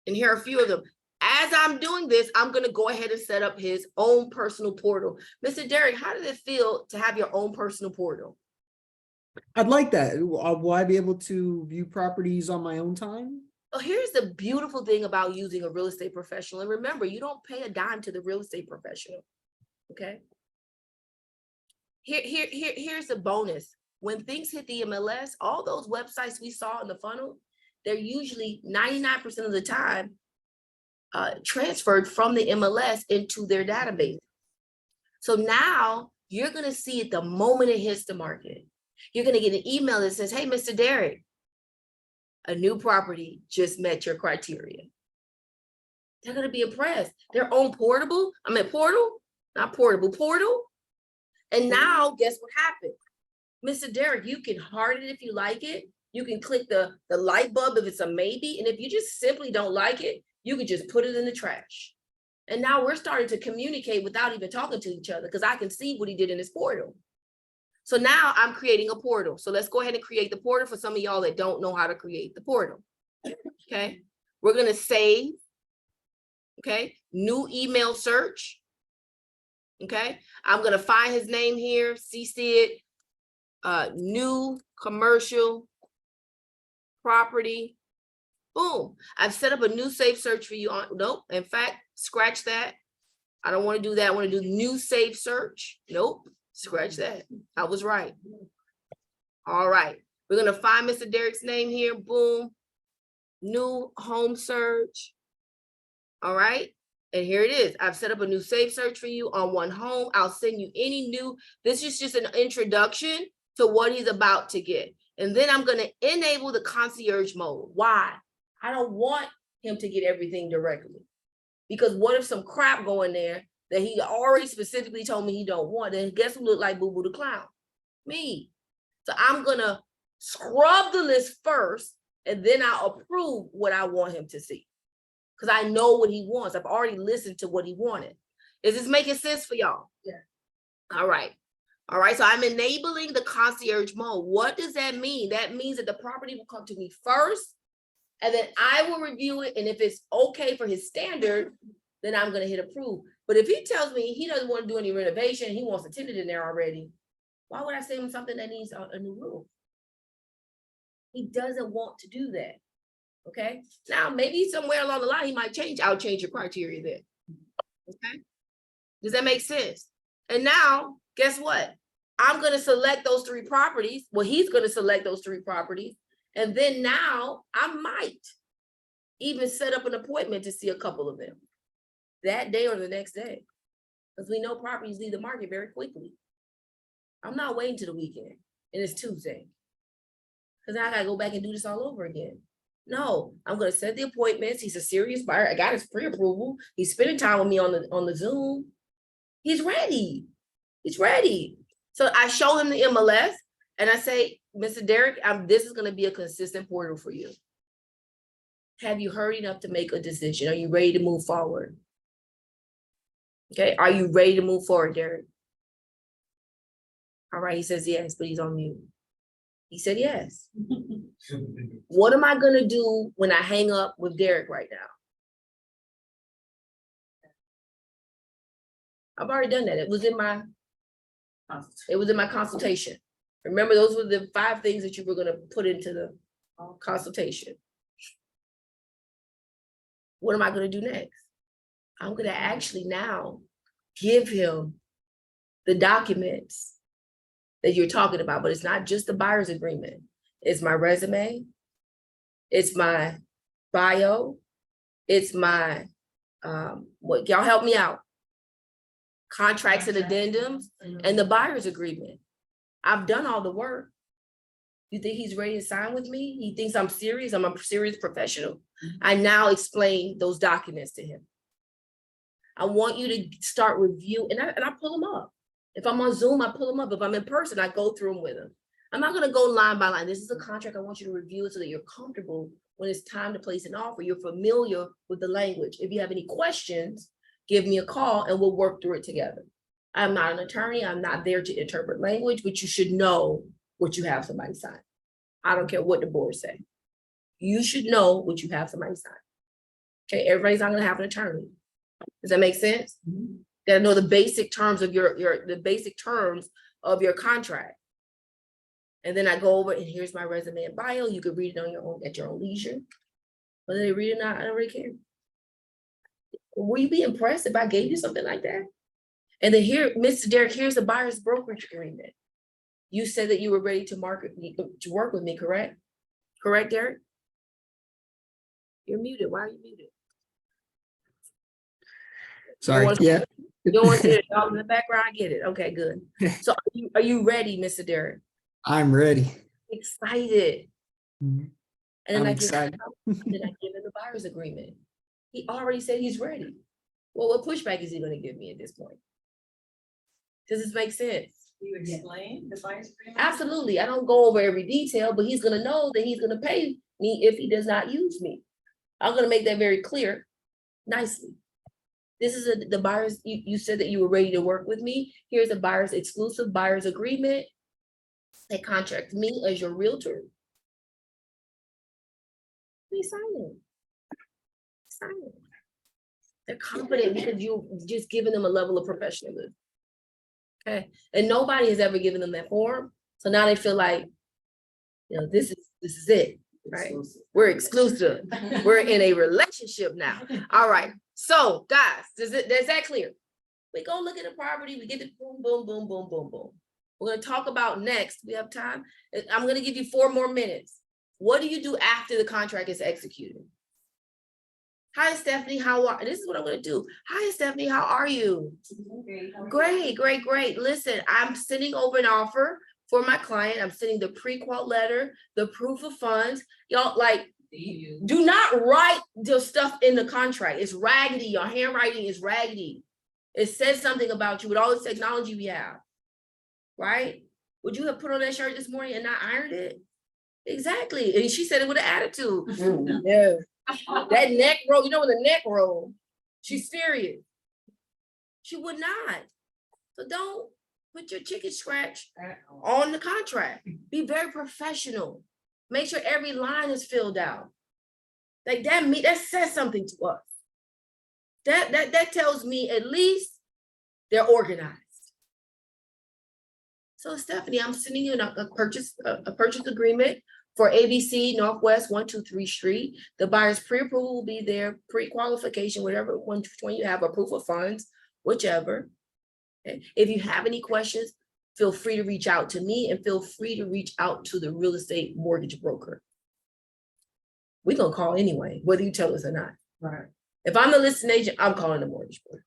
Speaker 2: And here are a few of them. As I'm doing this, I'm going to go ahead and set up his own personal portal. Mr. Derek, how did it feel to have your own personal portal?
Speaker 6: I'd like that. Will I be able to view properties on my own time?
Speaker 2: Oh, here's the beautiful thing about using a real estate professional. And remember, you don't pay a dime to the real estate professional. Okay. Here's the bonus. When things hit the MLS, all those websites we saw in the funnel, they're usually 99% of the time transferred from the MLS into their database. So now you're going to see it the moment it hits the market. You're going to get an email that says, hey, Mr. Derek, a new property just met your criteria. They're going to be impressed. Their own portal. And now guess what happened? Mr. Derek, you can heart it if you like it. You can click the light bulb if it's a maybe. And if you just simply don't like it, you can just put it in the trash. And now we're starting to communicate without even talking to each other because I can see what he did in his portal. So now I'm creating a portal. So let's go ahead and create the portal for some of y'all that don't know how to create the portal. Okay. We're going to save. Okay. New email search. Okay. I'm going to find his name here. CC it. New commercial property. Boom. I've set up a new safe search for you on. Nope. In fact, scratch that. I don't want to do that. I want to do new safe search. Nope. Scratch that. I was right. All right. We're going to find Mr. Derek's name here. Boom. New home search. All right. And here it is. I've set up a new safe search for you on one home. I'll send you any new. This is just an introduction to what he's about to get. And then I'm going to enable the concierge mode. Why? I don't want him to get everything directly. Because what if some crap go in there that he already specifically told me he don't want? Then guess who look like Boo Boo the Clown? Me. So I'm going to scrub the list first, and then I'll approve what I want him to see. Because I know what he wants. I've already listened to what he wanted. Is this making sense for y'all? Yeah. All right. All right. So I'm enabling the concierge mode. What does that mean? That means that the property will come to me first, and then I will review it. And if it's okay for his standard, then I'm going to hit approve. But if he tells me he doesn't want to do any renovation, he wants a tenant in there already, why would I send him something that needs a new roof? He doesn't want to do that. Okay. Now, maybe somewhere along the line, he might change. I'll change your criteria there. Okay. Does that make sense? And now, guess what? I'm going to select those 3 properties. Well, he's going to select those 3 properties. And then now I might even set up an appointment to see a couple of them that day or the next day. Because we know properties leave the market very quickly. I'm not waiting till the weekend and it's Tuesday. Because I got to go back and do this all over again. No, I'm going to set the appointments. He's a serious buyer. I got his pre-approval. He's spending time with me on the Zoom. He's ready. He's ready. So I show him the MLS and I say, Mr. Derek, this is going to be a consistent portal for you. Have you heard enough to make a decision? Are you ready to move forward? Okay. Are you ready to move forward, Derek? All right. He says yes, but he's on mute. He said yes. What am I going to do when I hang up with Derek right now? I've already done that. It was in my consultation. Remember, those were the 5 things that you were going to put into the consultation. What am I going to do next? I'm going to actually now give him the documents that you're talking about, but it's not just the buyer's agreement. It's my resume. It's my bio. It's my, what, y'all help me out. Contracts and addendums and the buyer's agreement. I've done all the work. You think he's ready to sign with me? He thinks I'm serious. I'm a serious professional. I now explain those documents to him. I want you to start review, and I pull them up. If I'm on Zoom, I pull them up. If I'm in person, I go through them with him. I'm not going to go line by line. This is a contract. I want you to review it so that you're comfortable when it's time to place an offer. You're familiar with the language. If you have any questions, give me a call and we'll work through it together. I'm not an attorney. I'm not there to interpret language, but you should know what you have somebody sign. I don't care what the board say. You should know what you have somebody sign. Okay, everybody's not going to have an attorney. Does that make sense? Mm-hmm. You gotta know the basic terms of your basic terms of your contract. And then I go over and here's my resume and bio. You could read it on your own at your own leisure. Whether they read it or not, I don't really care. Will you be impressed if I gave you something like that? And then here, Mr. Derek, here's the buyer's brokerage agreement. You said that you were ready to work with me, correct? Correct, Derek? You're muted. Why are you muted?
Speaker 6: Sorry, yeah.
Speaker 2: You don't want to hear it all in the background. I get it. Okay, good. So are you ready, Mr. Derek?
Speaker 6: I'm ready.
Speaker 2: Excited.
Speaker 6: Mhm.
Speaker 2: And then
Speaker 6: I'm
Speaker 2: I
Speaker 6: excited.
Speaker 2: give him the buyer's agreement. He already said he's ready. Well, what pushback is he going to give me at this point? Does this make sense?
Speaker 10: You explain the buyer's agreement?
Speaker 2: Absolutely. I don't go over every detail, but he's going to know that he's going to pay me if he does not use me. I'm going to make that very clear nicely. This is the buyer's, you said that you were ready to work with me. Here's a buyer's exclusive buyer's agreement. They contract me as your realtor. They sign it. Sign it. They're confident because you just giving them a level of professionalism. Okay. And nobody has ever given them that form. So now they feel like, you know, this is it. Right? We're exclusive. We're in a relationship now. All right. So guys, is that clear? We go look at the property, we get the boom, boom, boom, boom, boom, boom. We're going to talk about next. We have time. I'm going to give you 4 more minutes. What do you do after the contract is executed? Hi, Stephanie. This is what I'm going to do. Hi, Stephanie. How are you? Great, great, great. Listen, I'm sending over an offer for my client. I'm sending the pre-qual letter, the proof of funds. Y'all, like, do not write the stuff in the contract. It's raggedy. Your handwriting is raggedy. It says something about you with all this technology we have, right? Would you have put on that shirt this morning and not ironed it? Exactly. And she said it with an attitude. Yeah. That neck roll, you know, with the neck roll, she's serious. She would not. So don't put your chicken scratch on the contract. Be very professional. Make sure every line is filled out. Like that says something to us. That tells me at least they're organized. So Stephanie, I'm sending you a purchase agreement for ABC Northwest 123 Street. The buyer's pre-approval will be there, pre-qualification, whatever one you have, a proof of funds, whichever. Okay. If you have any questions, feel free to reach out to me and feel free to reach out to the real estate mortgage broker. We're gonna call anyway, whether you tell us or not. Right. If I'm the listing agent, I'm calling the mortgage broker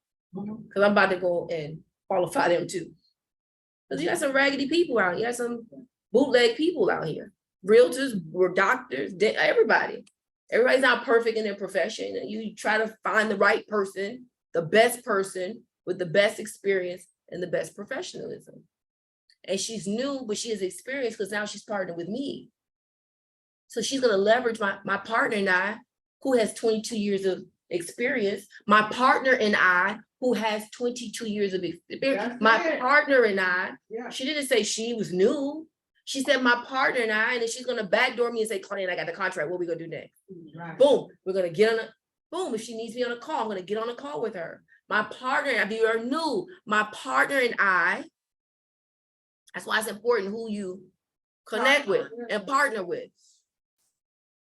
Speaker 2: because I'm about to go and qualify them too. Because you got some raggedy people out here, you got some bootleg people out here. Realtors, doctors, everybody. Everybody's not perfect in their profession. You try to find the right person, the best person with the best experience and the best professionalism. And she's new, but she has experience because now she's partnered with me. So she's going to leverage my partner and I, who has 22 years of experience, my partner and I, who has 22 years of experience, my partner and I, she didn't say she was new. She said my partner and I, and then she's going to backdoor me and say, Claudia, I got the contract. What are we going to do next? Right. Boom. We're going to get on boom. If she needs me on a call, I'm going to get on a call with her. My partner, if you are new, my partner and I, that's why it's important who you connect with and partner with.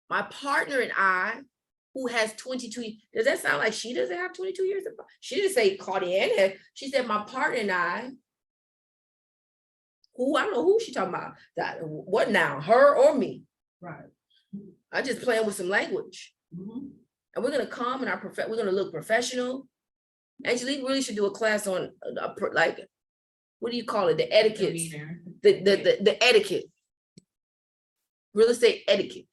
Speaker 2: My partner and I, who has 22, does that sound like she doesn't have 22 years? She didn't say Claudia. She said my partner and I, who, I don't know who she talking about. That, what now, her or me? Right. I just playing with some language. Mm-hmm. And we're gonna come and we're gonna look professional. Angelique really should do a class on like, what do you call it? The etiquette, the etiquette, real estate etiquette.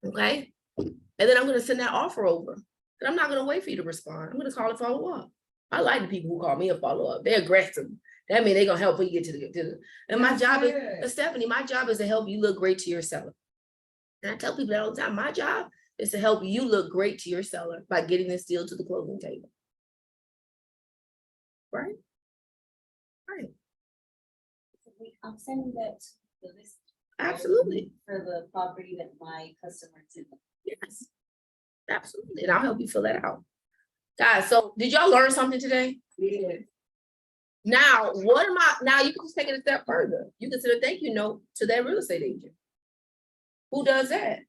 Speaker 2: Okay. And then I'm going to send that offer over. And I'm not going to wait for you to respond. I'm going to call and follow up. I like the people who call me and follow up. They're aggressive. That means they're going to help when you get to the and my job is, Stephanie, my job is to help you look great to your seller. And I tell people that all the time, my job is to help you look great to your seller by getting this deal to the closing table. Right? Right.
Speaker 10: I'm sending that to the list.
Speaker 2: Absolutely.
Speaker 10: For the property that my customer did.
Speaker 2: Yes, absolutely. And I'll help you fill that out. Guys, so did y'all learn something today? Yeah. Now, now you can just take it a step further. You can send a thank you note to that real estate agent. Who does that?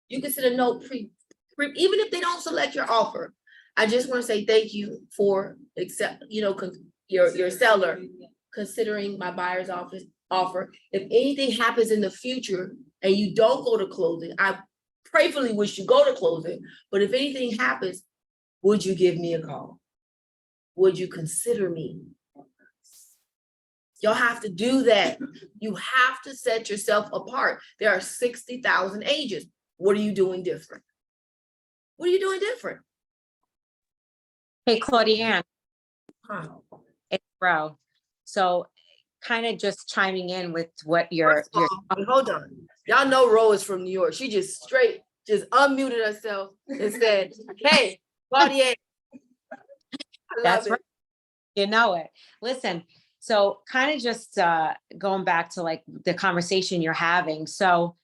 Speaker 2: You can send a note even if they don't select your offer. I just want to say thank you for your seller considering my buyer's offer. If anything happens in the future and you don't go to closing, I prayerfully wish you go to closing, but if anything happens, would you give me a call? Would you consider me? Y'all have to do that. You have to set yourself apart. There are 60,000 agents. What are you doing different? What are you doing different?
Speaker 7: Hey, Claudiane,
Speaker 2: Huh.
Speaker 7: it's Ro. So kind of just chiming in with what your
Speaker 2: Hold on. Y'all know Ro is from New York. She just unmuted herself and said, hey, Claudia.
Speaker 7: That's right. You know it. Listen, so kind of just going back to like the conversation you're having. So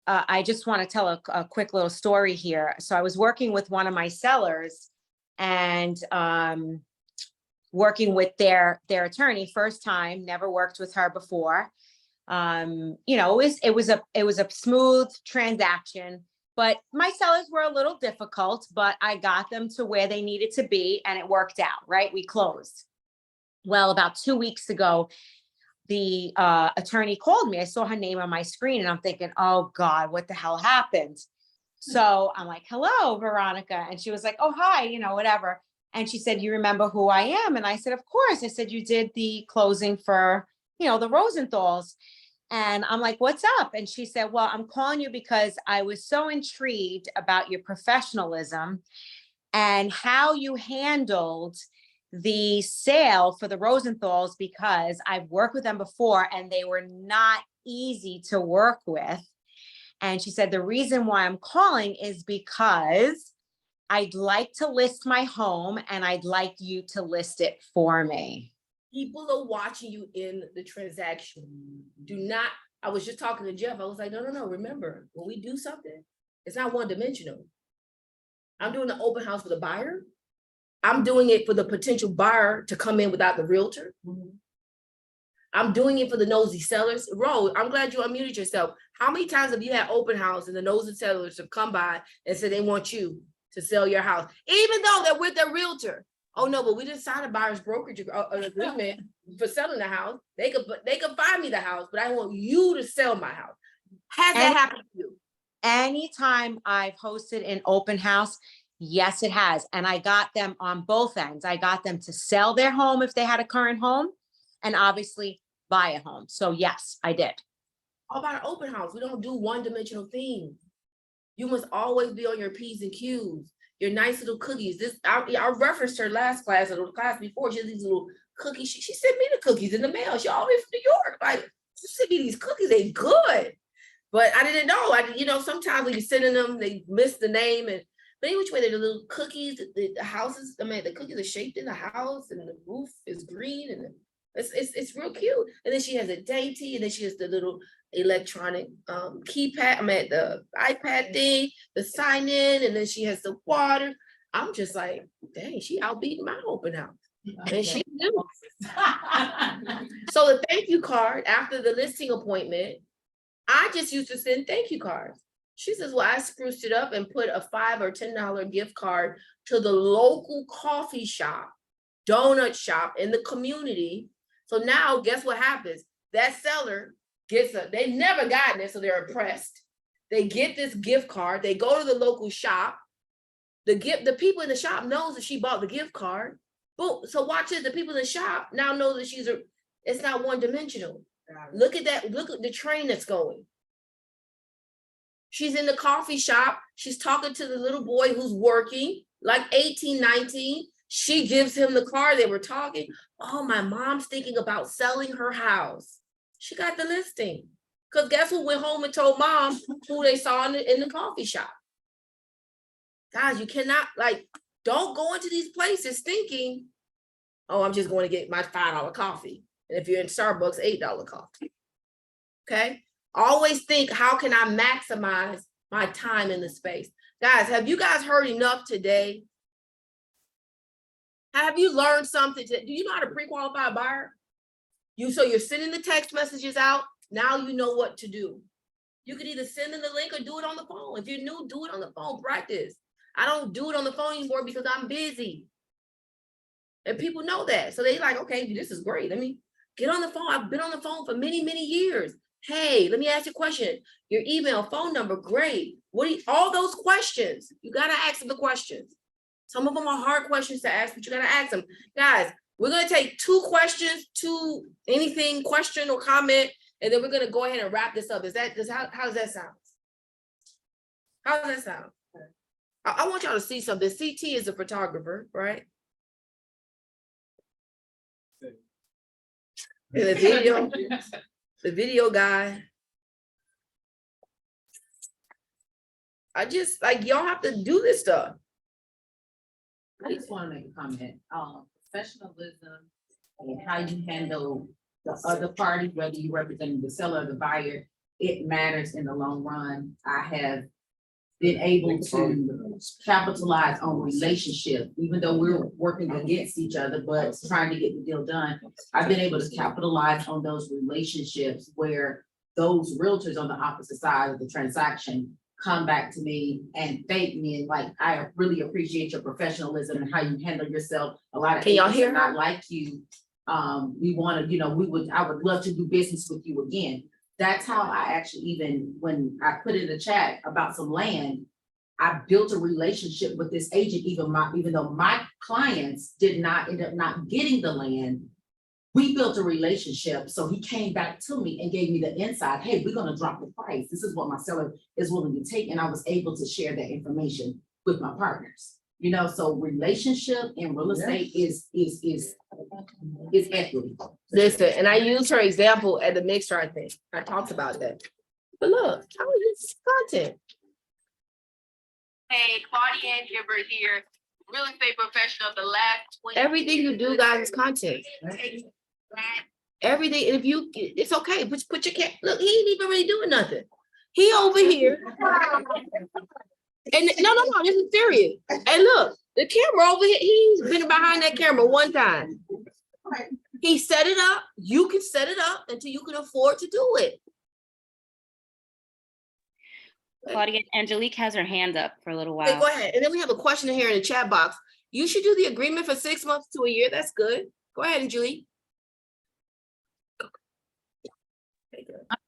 Speaker 7: I just want to tell a quick little story here. So I was working with one of my sellers and working with their attorney, first time, never worked with her before. It was a smooth transaction, but my sellers were a little difficult, but I got them to where they needed to be and it worked out, right? We closed. Well, about 2 weeks ago, the attorney called me. I saw her name on my screen and I'm thinking, oh God, what the hell happened? So I'm like, hello, Veronica. And she was like, oh, hi, whatever. And she said, you remember who I am? And I said, of course. I said, you did the closing for, the Rosenthals. And I'm like, what's up? And she said, well, I'm calling you because I was so intrigued about your professionalism and how you handled the sale for the Rosenthals, because I've worked with them before and they were not easy to work with. And she said, the reason why I'm calling is because I'd like to list my home and I'd like you to list it for me.
Speaker 2: People are watching you in the transaction. I was just talking to Jeff. I was like, no. Remember, when we do something, it's not one dimensional. I'm doing the open house for the buyer. I'm doing it for the potential buyer to come in without the realtor. I'm doing it for the nosy sellers. Ro, I'm glad you unmuted yourself. How many times have you had open house and the nosy sellers have come by and said they want you to sell your house, even though they're with their realtor? Oh no, but we didn't sign a buyer's brokerage agreement for selling the house. They could buy me the house, but I want you to sell my house. Has that happened to you?
Speaker 7: Anytime I've hosted an open house, yes, it has. And I got them on both ends. I got them to sell their home if they had a current home and obviously buy a home. So yes, I did.
Speaker 2: All about an open house. We don't do one-dimensional things. You must always be on your P's and Q's, your nice little cookies. I referenced her last class or the class before. She has these little cookies. She sent me the cookies in the mail. She all the way from New York. Like, she sent me these cookies. They good. But I didn't know. Sometimes when you're sending them, they miss the name. But any which way, they're the little cookies. The houses, the cookies are shaped in the house and the roof is green and it's real cute. And then she has a dainty, and then she has the little electronic keypad, the iPad thing, the sign in, and then she has the water. I'm just like, dang, she outbeating my open house. And she knew. So the thank you card after the listing appointment, I just used to send thank you cards. She says, well, I spruced it up and put a $5 or $10 gift card to the local coffee shop, donut shop in the community. So now guess what happens? That seller they've never gotten it, so they're impressed. They get this gift card, they go to the local shop. The people in the shop knows that she bought the gift card. But so watch it, the people in the shop now know that it's not one-dimensional. Look at that, look at the train that's going. She's in the coffee shop, she's talking to the little boy who's working, like 18, 19. She gives him the card, they were talking. Oh, my mom's thinking about selling her house. She got the listing. Because guess who went home and told mom who they saw in the coffee shop? Guys, you cannot, don't go into these places thinking, oh, I'm just going to get my $5 coffee. And if you're in Starbucks, $8 coffee. Okay? Always think, how can I maximize my time in the space? Guys, have you guys heard enough today Have you learned something? Do you know how to pre-qualify a buyer? So you're sending the text messages out. Now you know what to do. You could either send them the link or do it on the phone. If you're new, do it on the phone, practice. I don't do it on the phone anymore because I'm busy. And people know that. So they like, okay, this is great. Let me get on the phone. I've been on the phone for many, many years. Hey, let me ask you a question. Your email, phone number, great. All those questions, you gotta ask them the questions. Some of them are hard questions to ask, but you gotta ask them. Guys, we're gonna take 2 questions, anything, question or comment, and then we're gonna go ahead and wrap this up. How does that sound? How does that sound? I want y'all to see something. CT is a photographer, right? And the video guy. I just like y'all have to do this stuff.
Speaker 9: I just want to make a comment. Professionalism and how you handle the other party, whether you represent the seller or the buyer, it matters in the long run. I have been able to capitalize on relationships, even though we're working against each other, but trying to get the deal done. I've been able to capitalize on those relationships where those realtors on the opposite side of the transaction come back to me and thank me, and like, I really appreciate your professionalism and how you handle yourself. A lot of
Speaker 2: Can y'all
Speaker 9: agents
Speaker 2: hear
Speaker 9: are not
Speaker 2: her?
Speaker 9: like you. We want to, I would love to do business with you again. That's how I actually, even when I put in the chat about some land, I built a relationship with this agent, even though my clients did not end up not getting the land. We built a relationship. So he came back to me and gave me the insight. Hey, we're going to drop the price. This is what my seller is willing to take. And I was able to share that information with my partners. So relationship in real estate is equity.
Speaker 2: Listen, and I used her example at the mixer, I think. I talked about that. But look, how is this content?
Speaker 3: Hey, Claudia and Hibbert here, real estate professional of the last 20
Speaker 2: Everything you do, guys, is content. Everything, if you, it's okay. Put your look, he ain't even really doing nothing. He over here. And no, this is serious. And look, the camera over here, he's been behind that camera one time. He set it up. You can set it up until you can afford to do it.
Speaker 3: Claudia, Angelique has her hand up for a little
Speaker 2: Okay,
Speaker 3: while.
Speaker 2: go ahead. And then we have a question here in the chat box. You should do the agreement for 6 months to a year. That's good. Go ahead, Angelique.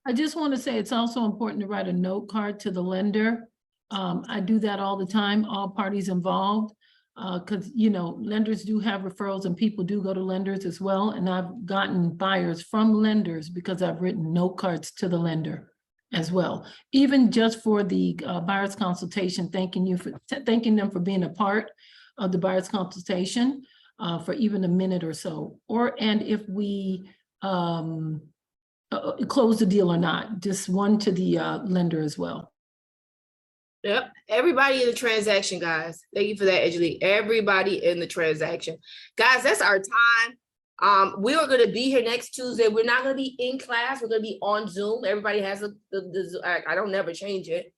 Speaker 12: I just want to say it's also important to write a note card to the lender. I do that all the time, all parties involved, because, lenders do have referrals and people do go to lenders as well. And I've gotten buyers from lenders because I've written note cards to the lender as well, even just for the buyer's consultation, thanking them for being a part of the buyer's consultation for even a minute or so, and if we close the deal or not, just one to the lender as well.
Speaker 2: Yep. Everybody in the transaction, guys. Thank you for that, Angelique. Everybody in the transaction. Guys, that's our time. We are going to be here next Tuesday. We're not going to be in class. We're going to be on Zoom. Everybody has I don't never change it.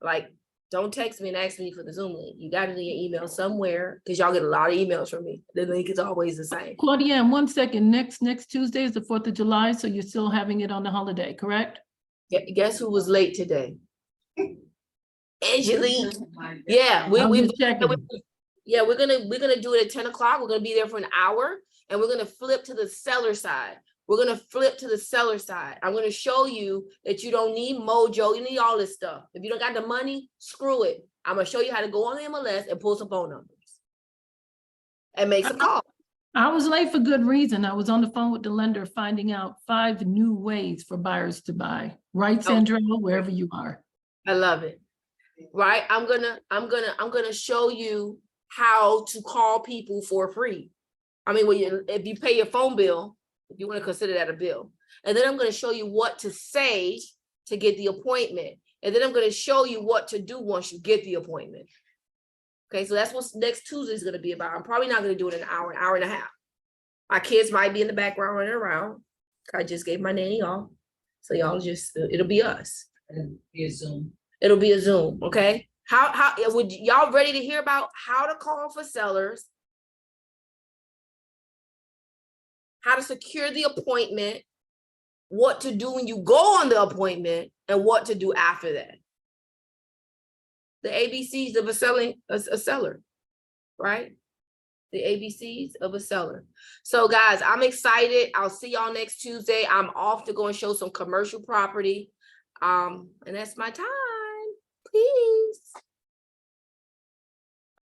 Speaker 2: Like, don't text me and ask me for the Zoom link. You got it in your email somewhere because y'all get a lot of emails from me. The link is always the same.
Speaker 12: Claudia, in 1 second, next Tuesday is the 4th of July, so you're still having it on the holiday, correct?
Speaker 2: Guess who was late today? Angelique. Yeah, we're gonna do it at 10 o'clock. We're gonna be there for an hour and we're gonna flip to the seller side. I'm gonna show you that you don't need Mojo, you need all this stuff. If you don't got the money, screw it. I'm gonna show you how to go on the MLS and pull some phone numbers and make some calls.
Speaker 12: I was late for good reason. I was on the phone with the lender finding out 5 new ways for buyers to buy. Right, Sandra, wherever you are.
Speaker 2: I love it. Right, I'm gonna show you how to call people for free. I mean, if you pay your phone bill, if you want to consider that a bill, and then I'm going to show you what to say to get the appointment, and then I'm going to show you what to do once you get the appointment. Okay, so that's what next Tuesday is going to be about. I'm probably not going to do it in an hour and a half. My kids might be in the background running around. I just gave my nanny off, so y'all it'll be us. It'll be a Zoom, okay? How would y'all ready to hear about how to call for sellers, how to secure the appointment, what to do when you go on the appointment, and what to do after that. The ABCs of a seller, right? The ABCs of a seller. So guys, I'm excited. I'll see y'all next Tuesday. I'm off to go and show some commercial property. And that's my time. Peace.